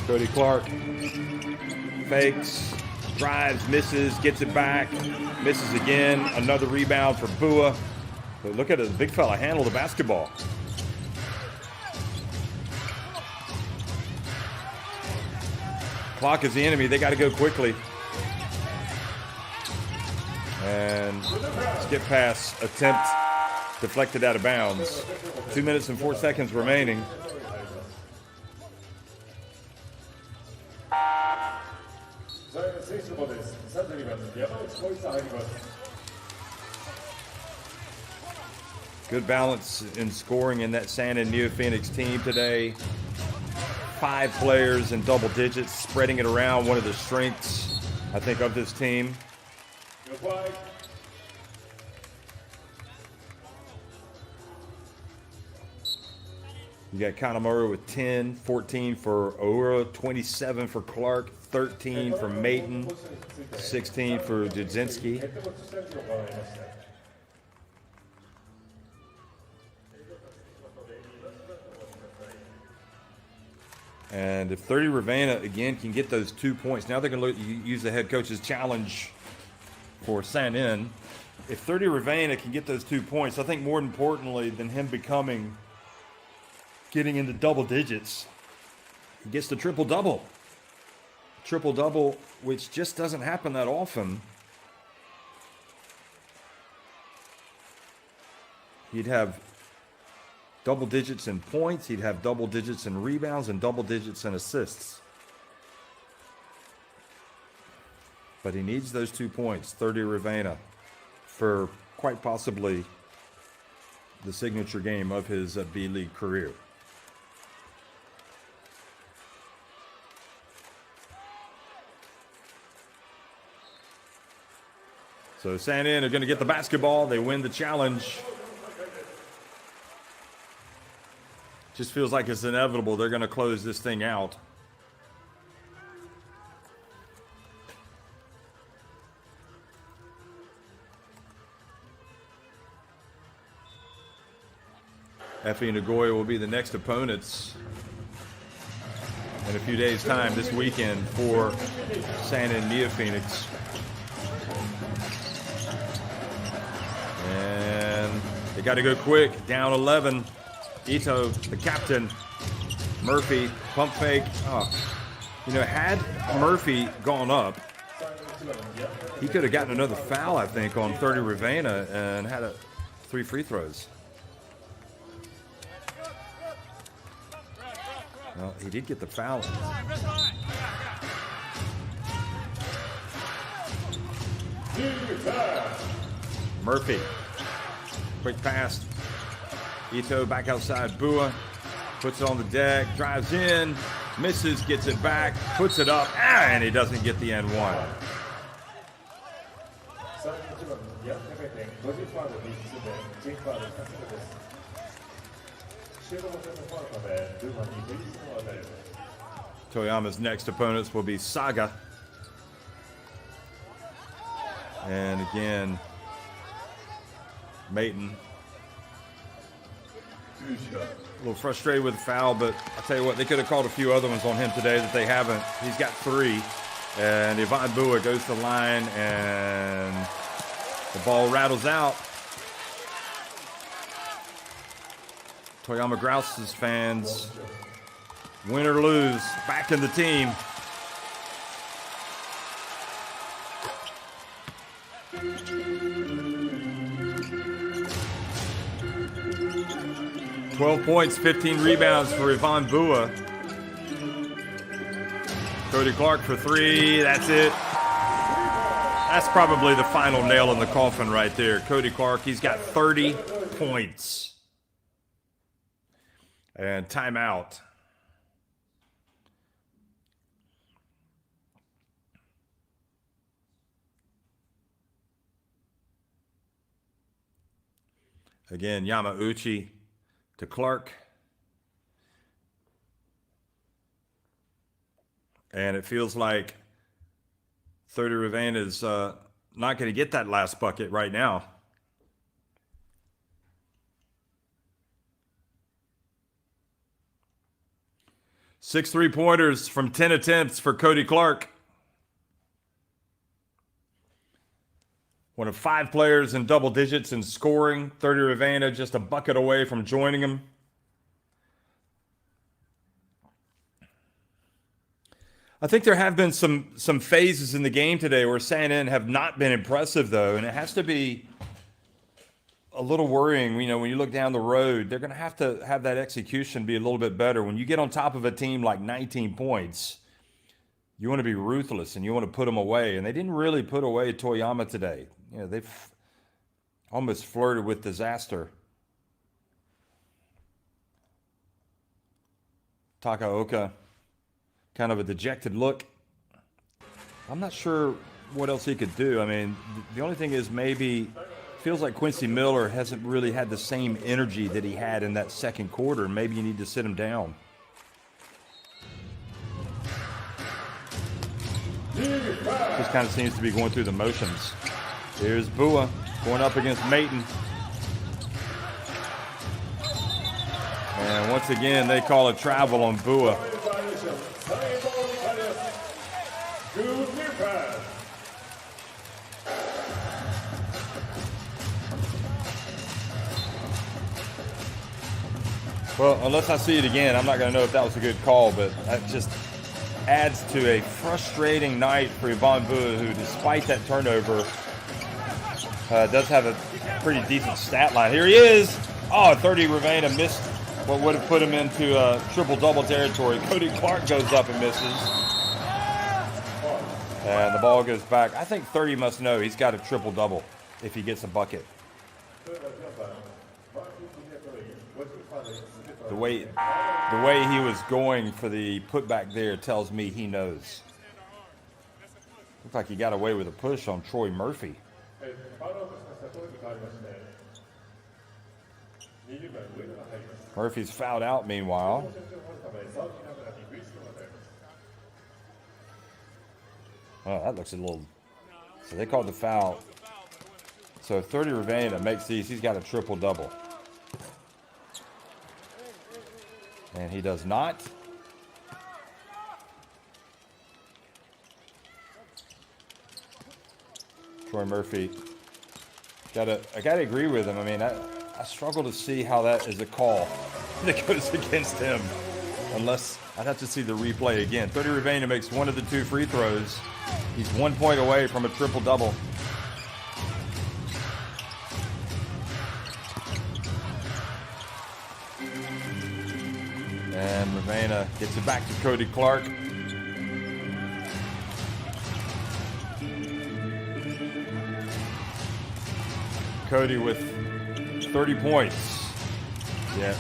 Speaker 1: Cody Clark fakes, drives, misses, gets it back, misses again. Another rebound for Bua. But look at it, the big fella handle the basketball. Clock is the enemy. They got to go quickly. And skip pass attempt deflected out of bounds. 2 minutes and 4 seconds remaining. Good balance in scoring in that Sandin NEOPHOENIX team today. 5 players in double digits, spreading it around. One of the strengths, I think, of this team. You got Kanemaru with 10, 14 for Ora, 27 for Clark, 13 for Mayton, 16 for Dudzinski. And if 30 Ravenna, again, can get those 2 points, now they're going to use the head coach's challenge for Sandin. If 30 Ravenna can get those 2 points, I think more importantly than him getting into double digits, he gets the triple-double. Triple-double, which just doesn't happen that often. He'd have double digits in points, he'd have double digits in rebounds, and double digits in assists. But he needs those 2 points, 30 Ravenna, for quite possibly the signature game of his B.LEAGUE career. So Sandin are going to get the basketball. They win the challenge. Just feels like it's inevitable. They're going to close this thing out. Effie Nagoya will be the next opponents in a few days' time this weekend for Sandin NEOPHOENIX. And they got to go quick. Down 11. Ito, the captain. Murphy, pump fake. Oh. You know, had Murphy gone up, he could have gotten another foul, I think, on 30 Ravenna and had 3 free throws. Well, he did get the foul. Murphy, quick pass. Ito back outside. Bua puts it on the deck, drives in, misses, gets it back, puts it up, and he doesn't get the N1. Toyama's next opponents will be Saga. And again, Mayton. A little frustrated with the foul, but I'll tell you what, they could have called a few other ones on him today that they haven't. He's got 3. And Ivan Bua goes to the line, and the ball rattles out. Toyama Grouses fans, win or lose, back in the team. "12 points, 15 rebounds for Ivan Bua. Cody Clark for 3. That's it. That's probably the final nail in the coffin right there. Cody Clark, he's got 30 points. And timeout. Again, Yamauchi to Clark. And it feels like 30 Ravenna is not going to get that last bucket right now. Six three-pointers from 10 attempts for Cody Clark. One of 5 players in double digits in scoring. 30 Ravenna just a bucket away from joining him. I think there have been some phases in the game today where Sandin have not been impressive, though, and it has to be a little worrying. You know, when you look down the road, they're going to have that execution be a little bit better. When you get on top of a team like 19 points, you want to be ruthless and you want to put them away. And they didn't really put away Toyama today. You know, they've almost flirted with disaster Takaoka, kind of a dejected look. I'm not sure what else he could do. I mean, the only thing is maybe feels like Quincy Miller hasn't really had the same energy that he had in that second quarter. Maybe you need to sit him down. Just kind of seems to be going through the motions. Here's Bua going up against Mayton. And once again, they call a travel on Bua. Well, unless I see it again, I'm not going to know if that was a good call, but that just adds to a frustrating night for Yvonne Bua, who, despite that turnover, does have a pretty decent stat line. Here he is. Oh, 30 Ravena missed what would have put him into triple-double territory. Cody Clark goes up and misses. And the ball goes back. I think 30 must know he's got a triple-double if he gets a bucket. The way he was going for the putback there tells me he knows. Looks like he got away with a push on Troy Murphy. Murphy's fouled out meanwhile. Oh, that looks a little... So they called the foul. So 30 Ravena makes these. He's got a triple-double. And he does not. Troy Murphy. I gotta agree with him. I mean, I struggle to see how that is a call that goes against him. Unless I'd have to see the replay again. 30 Ravena makes one of the two free throws. He's 1 point away from a triple-double. And Ravena gets it back to Cody Clark. Cody with 30 points. Yeah.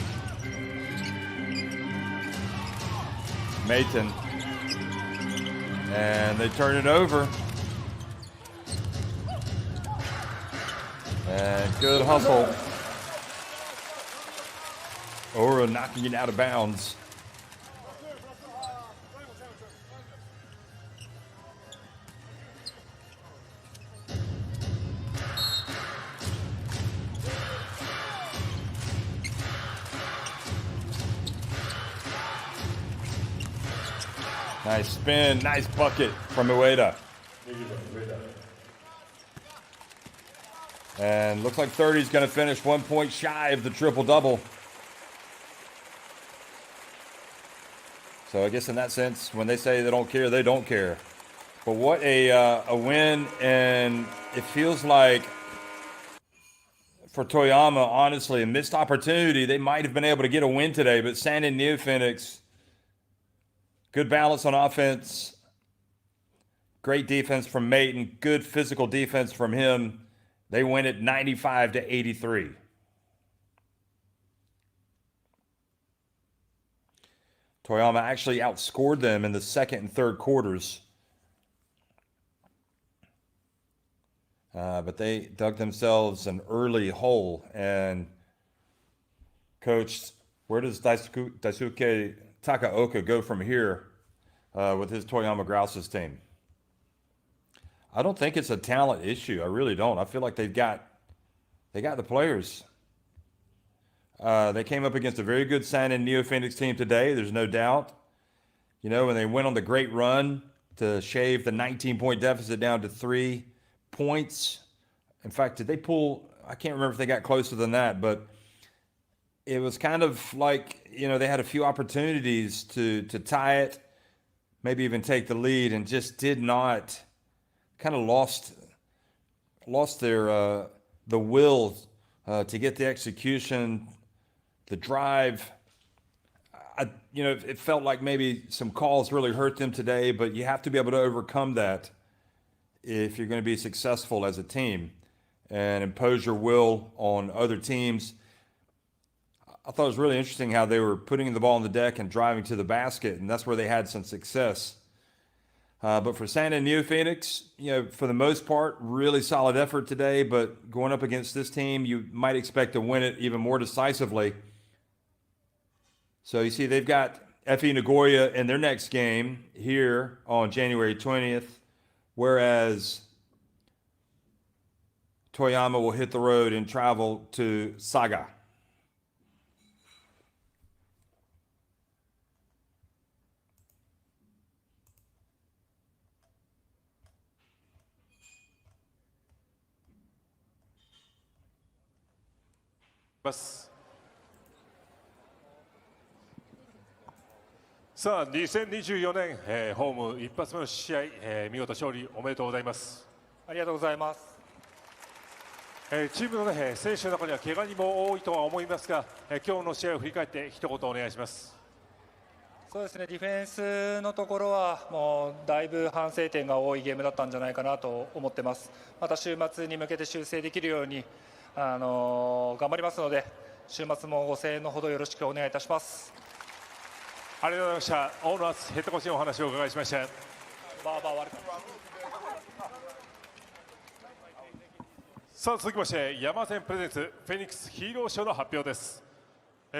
Speaker 1: Mayton. And they turn it over. And good hustle. Ora knocking it out of bounds. Nice spin, nice bucket from Ueda. And looks like 30 is going to finish 1 point shy of the triple-double. So I guess in that sense, when they say they don't care, they don't care. But what a win, and it feels like for Toyama, honestly, a missed opportunity. They might have been able to get a win today, but San and NEOPHOENIX, good balance on offense, great defense from Mayton, good physical defense from him. They win it 95-83. Toyama actually outscored them in the second and third quarters. But they dug themselves an early hole. And Coach, where does Daisuke Takaoka go from here with his Toyama Grouses team? I don't think it's a talent issue. I really don't. I feel like they got the players. They came up against a very good San and NEOPHOENIX team today. There's no doubt. You know, when they went on the great run to shave the 19-point deficit down to 3 points. In fact, did they pull? I can't remember if they got closer than that, but it was kind of like, you know, they had a few opportunities to tie it, maybe even take the lead, and just did not. Kind of lost their the will to get the execution, the drive. It felt like maybe some calls really hurt them today, but you have to be able to overcome that if you're going to be successful as a team and impose your will on other teams. I thought it was really interesting how they were putting the ball on the deck and driving to the basket, and that's where they had some success. But for Santa and NEOPHOENIX, for the most part, really solid effort today. But going up against this team, you might expect to win it even more decisively. So you see, they've got FE Nagoya in their next game here on January 20th, whereas Toyama will hit the road and travel to Saga.
Speaker 2: さあ2024年、ホーム一発目の試合、見事勝利おめでとうございます。
Speaker 3: ありがとうございます。
Speaker 2: チームの、選手の中には怪我人も多いとは思いますが、今日の試合を振り返って一言お願いします。
Speaker 3: そうですね、ディフェンスのところはもうだいぶ反省点が多いゲームだったんじゃないかなと思ってます。また週末に向けて修正できるように頑張りますので、週末もご声援のほどよろしくお願いいたします。
Speaker 2: ありがとうございました。大野敦ヘッドコーチのお話をお伺いしました。さあ続きまして山善プレゼンツフェニックスヒーロー賞の発表です。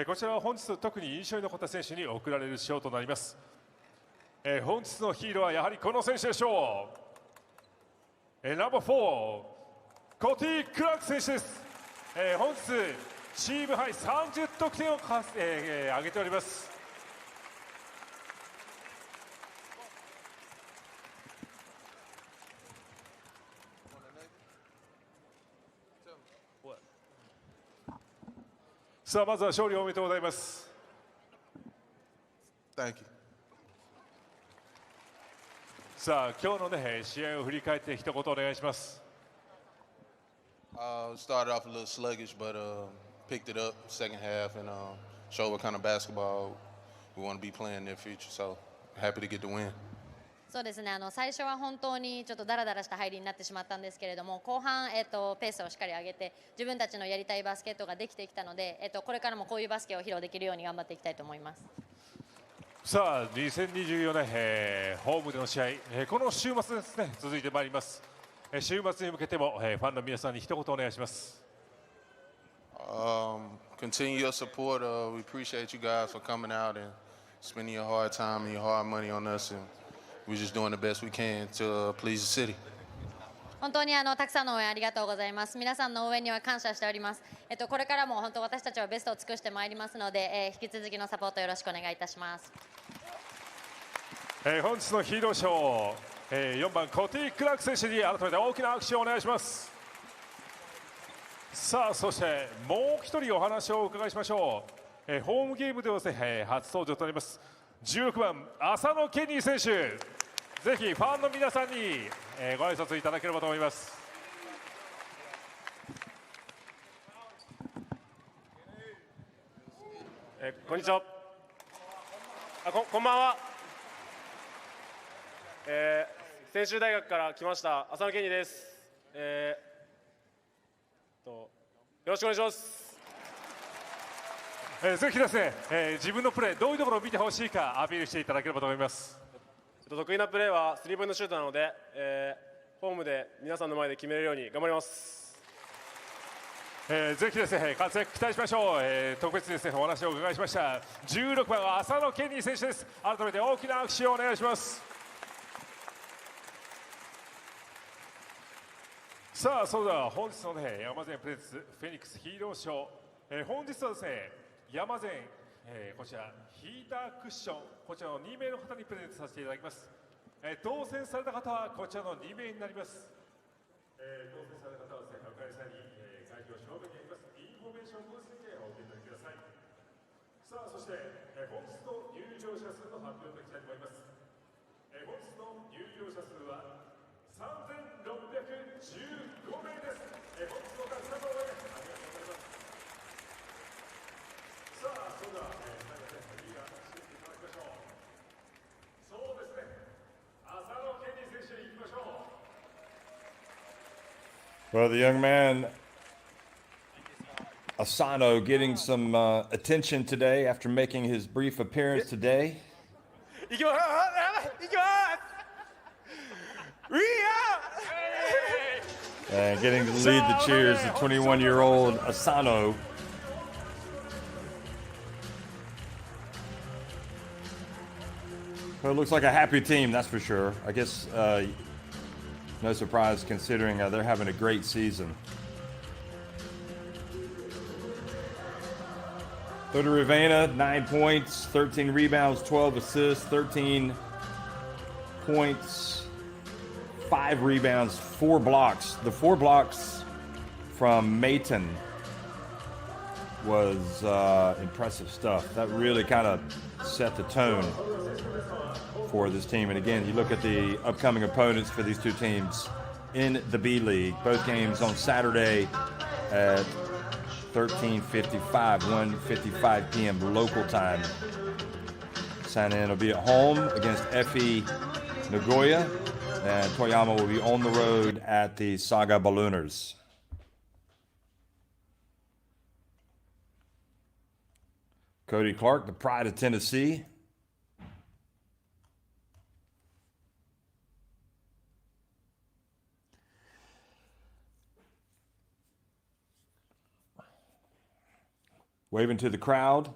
Speaker 2: こちらは本日特に印象に残った選手に贈られる賞となります。本日のヒーローはやはりこの選手でしょう。ナンバー4コティ・クラーク選手です。本日チームハイ30得点を挙げております。さあまずは勝利おめでとうございます。
Speaker 4: Thank you.
Speaker 2: さあ今日の試合を振り返って一言お願いします。
Speaker 4: Started off a little sluggish, but picked it up second half and showed what kind of basketball we want to be playing in the future. So happy to get the win.
Speaker 5: そうですね、最初は本当にちょっとダラダラした入りになってしまったんですけれども、後半、ペースをしっかり上げて自分たちのやりたいバスケットができてきたので、これからもこういうバスケを披露できるように頑張っていきたいと思います。
Speaker 2: さあ2024年、ホームでの試合、この週末ですね、続いてまいります。週末に向けても、ファンの皆さんに一言お願いします。
Speaker 4: Continue your support. We appreciate you guys for coming out and spending your hard time and your hard money on us, and we're just doing the best we can to please the city.
Speaker 5: 本当にたくさんの応援ありがとうございます。皆さんの応援には感謝しております。これからも本当私たちはベストを尽くしてまいりますので、引き続きのサポートよろしくお願いいたします。
Speaker 2: 本日のヒーロー賞、4番コティ・クラーク選手に改めて大きな拍手をお願いします。さあそしてもう一人お話をお伺いしましょう。ホームゲームではですね、初登場となります16番浅野ケニー選手、ぜひファンの皆さんに、ご挨拶いただければと思います。
Speaker 6: こんにちは。こんばんは。専修大学から来ました浅野ケニーです。よろしくお願いします。
Speaker 2: ぜひですね、自分のプレーどういうところを見てほしいかアピールしていただければと思います。
Speaker 6: 得意なプレーはスリーポイントシュートなので、ホームで皆さんの前で決めれるように頑張ります。
Speaker 2: ぜひですね活躍期待しましょう。特別にですねお話をお伺いしました16番は浅野ケニー選手です。改めて大きな拍手をお願いします。さあそれでは本日の山善プレゼンツフェニックスヒーロー賞、本日はですね山善、こちらヒータークッション、こちらの2名の方にプレゼントさせていただきます。当選された方はこちらの2名になります。当選された方はですねおかげさまに、会場正面にありますインフォメーションブースにてお受け取りください。さあそして、本日の入場者数の発表といきたいと思います。本日の入場者数は3615名です。本日のたくさんの応援ありがとうございます。さあそれでは、最後にリーダーしていただきましょう。そうですね、浅野ケニー選手に行きましょう。
Speaker 1: Well, the young man Asano getting some attention today after making his brief appearance today.
Speaker 6: いきますいきます We are
Speaker 1: And getting to lead the cheers, the 21-year-old Asano. Well, it looks like a happy team, that's for sure. I guess no surprise considering they're having a great season. Toto Ravena, 9 points, 13 rebounds, 12 assists, 13 points, 5 rebounds, 4 blocks. The 4 blocks from Mayton was impressive stuff. That really kind of set the tone for this team. And again, you look at the upcoming opponents for these two teams in the B League. Both games on Saturday at 13:55, 1:55 p.m. local time. Sanin will be at home against FE Nagoya, and Toyama will be on the road at the Saga Ballooners. Cody Clark, the pride of Tennessee. Waving to the crowd.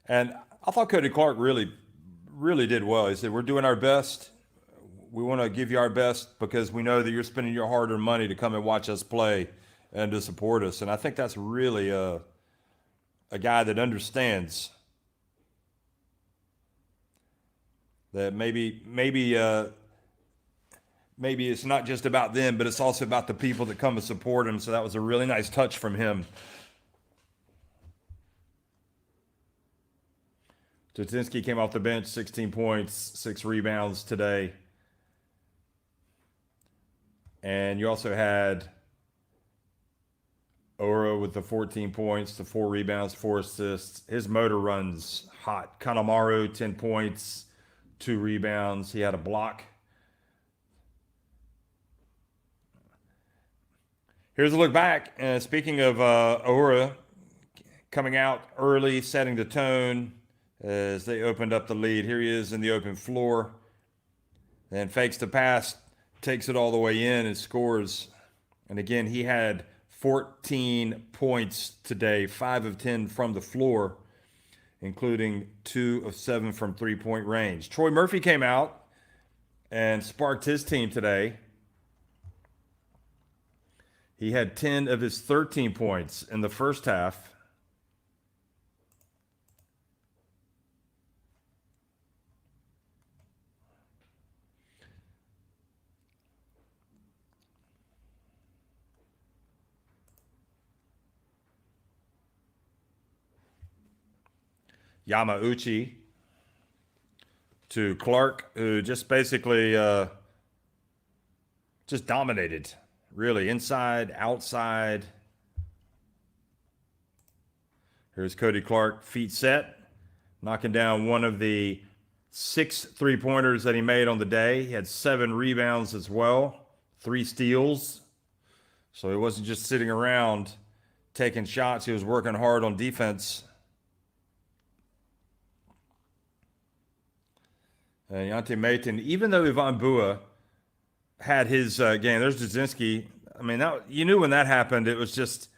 Speaker 1: And I thought Cody Clark really did well. He said, we're doing our best. We want to give you our best because we know that you're spending your hard-earned money to come and watch us play and to support us. And I think that's really a guy that understands that maybe it's not just about them, but it's also about the people that come and support him. So that was a really nice touch from him. Tutinski came off the bench, 16 points, 6 rebounds today. And you also had Ora with the 14 points, the 4 rebounds, 4 assists. His motor runs hot. Kanemaru, 10 points, 2 rebounds. He had a block. Here's a look back. Speaking of Ora coming out early, setting the tone as they opened up the lead. Here he is in the open floor. And fakes the pass, takes it all the way in and scores. And again, he had 14 points today, 5 of 10 from the floor, including 2 of 7 from three-point range. Troy Murphy came out and sparked his team today. He had 10 of his 13 points in the first half. Yamauchi to Clark, who just basically just dominated, really, inside, outside. Here's Cody Clark, feet set, knocking down one of the 6 three-pointers that he made on the day. He had 7 rebounds as well, 3 steals. So he wasn't just sitting around taking shots. He was working hard on defense. And Yante Mayton, even though Ivan Bua had his game, there's Dudzinski. I mean, you knew when that happened, it was just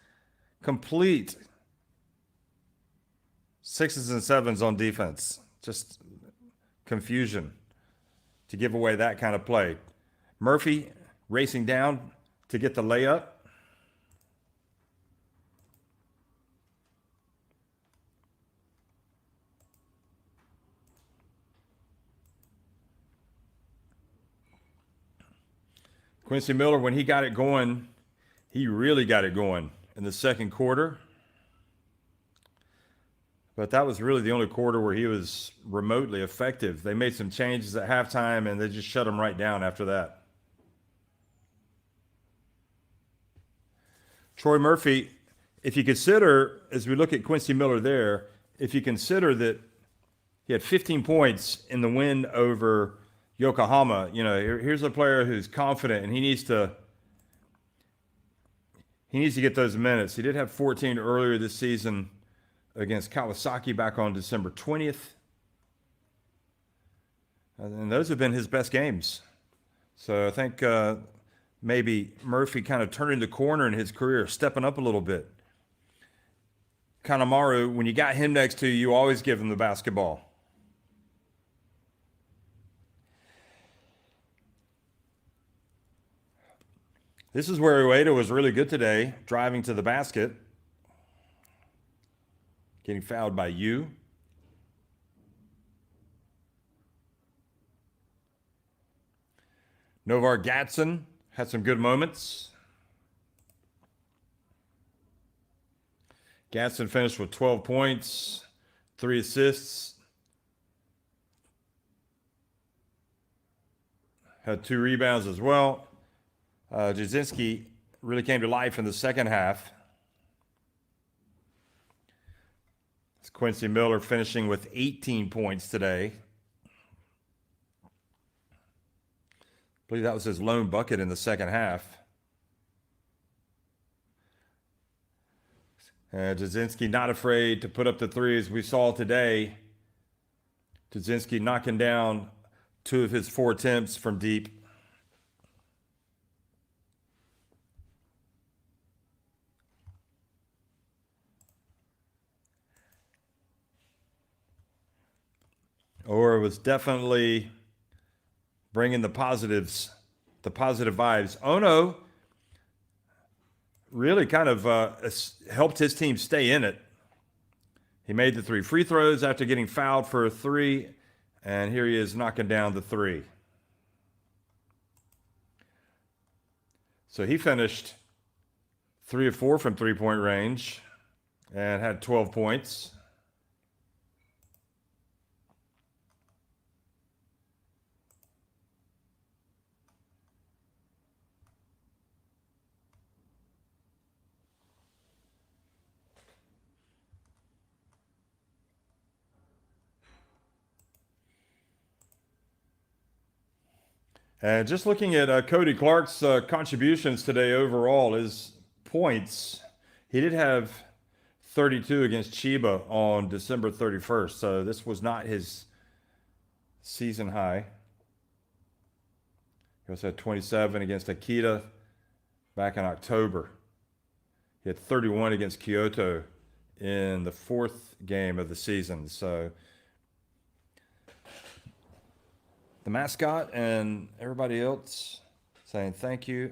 Speaker 1: complete 6s and 7s on defense. Just confusion to give away that kind of play. Murphy racing down to get the layup. Quincy Miller, when he got it going, he really got it going in the second quarter. But that was really the only quarter where he was remotely effective. They made some changes at halftime, and they just shut him right down after that. Troy Murphy, if you consider, as we look at Quincy Miller there, if you consider that he had 15 points in the win over Yokohama, here's a player who's confident, and he needs to get those minutes. He did have 14 earlier this season against Kawasaki back on December 20th. And those have been his best games. So I think maybe Murphy kind of turning the corner in his career, stepping up a little bit. Kanemaru, when you got him next to you, you always give him the basketball. This is where Ueda was really good today, driving to the basket. Getting fouled by Yu. Novar Gatson had some good moments. Gatson finished with 12 points, 3 assists. Had 2 rebounds as well. Jasinski really came to life in the second half. It's Quincy Miller finishing with 18 points today. I believe that was his lone bucket in the second half. Jasinski not afraid to put up the threes. We saw today Jasinski knocking down 2 of his 4 attempts from deep. Or was definitely bringing the positives, the positive vibes. Ono really kind of helped his team stay in it. He made the 3 free throws after getting fouled for a 3, and here he is knocking down the 3. So he finished 3 of 4 from three-point range and had 12 points. And just looking at Cody Clark's contributions today overall, his points, he did have 32 against Chiba on December 31st. So this was not his season high. He also had 27 against Akita back in October. He had 31 against Kyoto in the 4th game of the season. So the mascot and everybody else saying thank you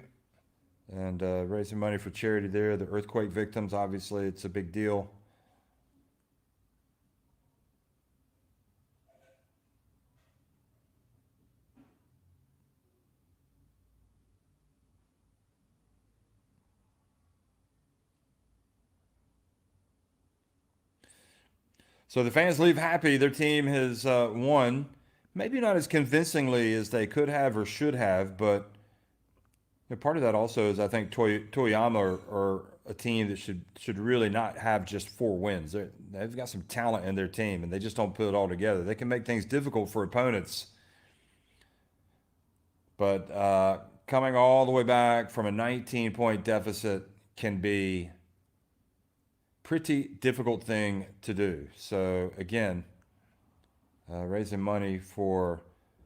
Speaker 1: and raising money for charity there. The earthquake victims, obviously, it's a big deal. So the fans leave happy. Their team has won. Maybe not as convincingly as they could have or should have, but part of that also is I think Toyama are a team that should really not have just 4 wins. They've got some talent in their team, and they just don't put it all together. They can make things difficult for opponents. But coming all the way back from a 19-point deficit can be pretty difficult thing to do. So again, raising money for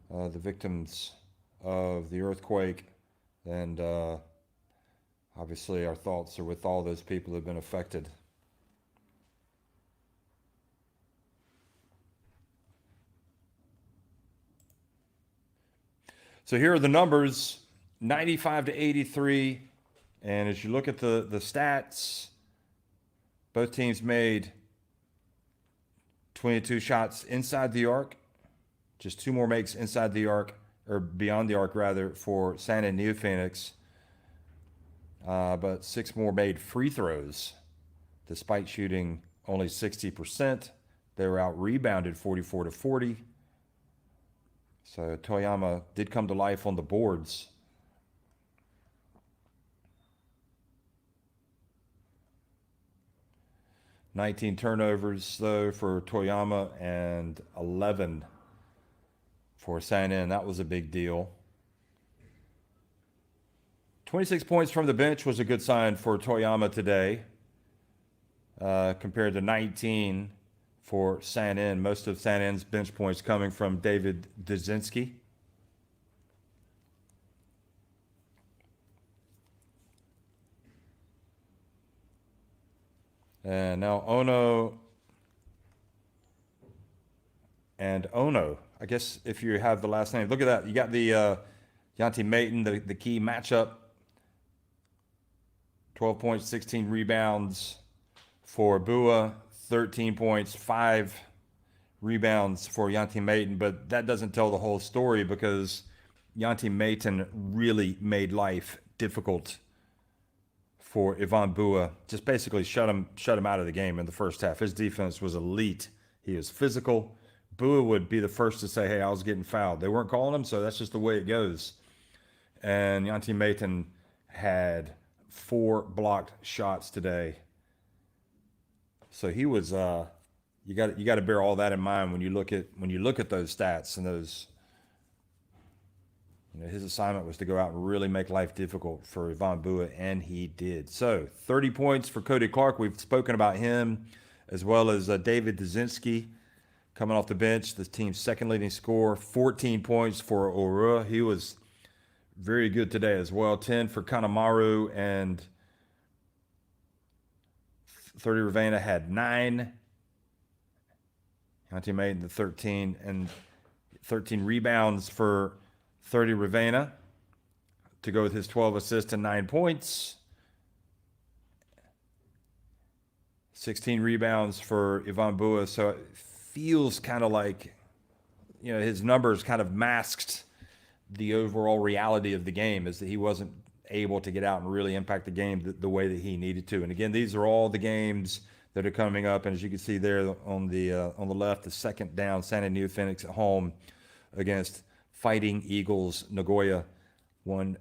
Speaker 1: the victims of the earthquake, and obviously our thoughts are with all those people who have been affected. So here are the numbers, 95 to 83, and as you look at the stats, both teams made 22 shots inside the arc, just 2 more makes inside the arc, or beyond the arc rather, for San and NEOPHOENIX, but 6 more made free throws, despite shooting only 60%. They were out rebounded 44 to 40. So Toyama did come to life on the boards. "19 turnovers, though, for Toyama and 11 for Sanin. That was a big deal. 26 points from the bench was a good sign for Toyama today, compared to 19 for Sanin. Most of Sanin's bench points coming from David Dzinski. And now Ono and Ono. I guess if you have the last name, look at that. You got the Yanti Maton, the key matchup. 12 points, 16 rebounds for Bua, 13 points, 5 rebounds for Yanti Maton. But that doesn't tell the whole story, because Yanti Maton really made life difficult for Ivan Bua. Just basically shut him out of the game in the first half. His defense was elite. He was physical. Bua would be the first to say, hey, I was getting fouled. They weren't calling him, so that's just the way it goes. And Yanti Maton had 4 blocked shots today. So he was you got to bear all that in mind when you look at those stats and those. His assignment was to go out and really make life difficult for Ivan Bua, and he did. So 30 points for Cody Clark. We've spoken about him, as well as David Dzinski coming off the bench, the team's second leading scorer. 14 points for Orua. He was very good today as well. 10 for Kanemaru, and 30 Ravena had 9. Yanti made the 13, and 13 rebounds for 30 Ravena to go with his 12 assists and 9 points. 16 rebounds for Ivan Bua. So it feels kind of like, his numbers kind of masked the overall reality of the game, is that he wasn't able to get out and really impact the game the way that he needed to. And again, these are all the games that are coming up. And as you can see there on the left, the second down, San NEOPHOENIX at home against Fighting Eagles Nagoya. One.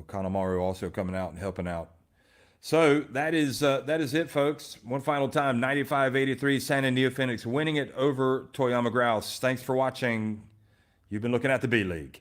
Speaker 1: Kanemaru also coming out and helping out. So that is it, folks. One final time, 95-83, San NEOPHOENIX winning it over Toyama Grouse. Thanks for watching. You've been looking at the B League.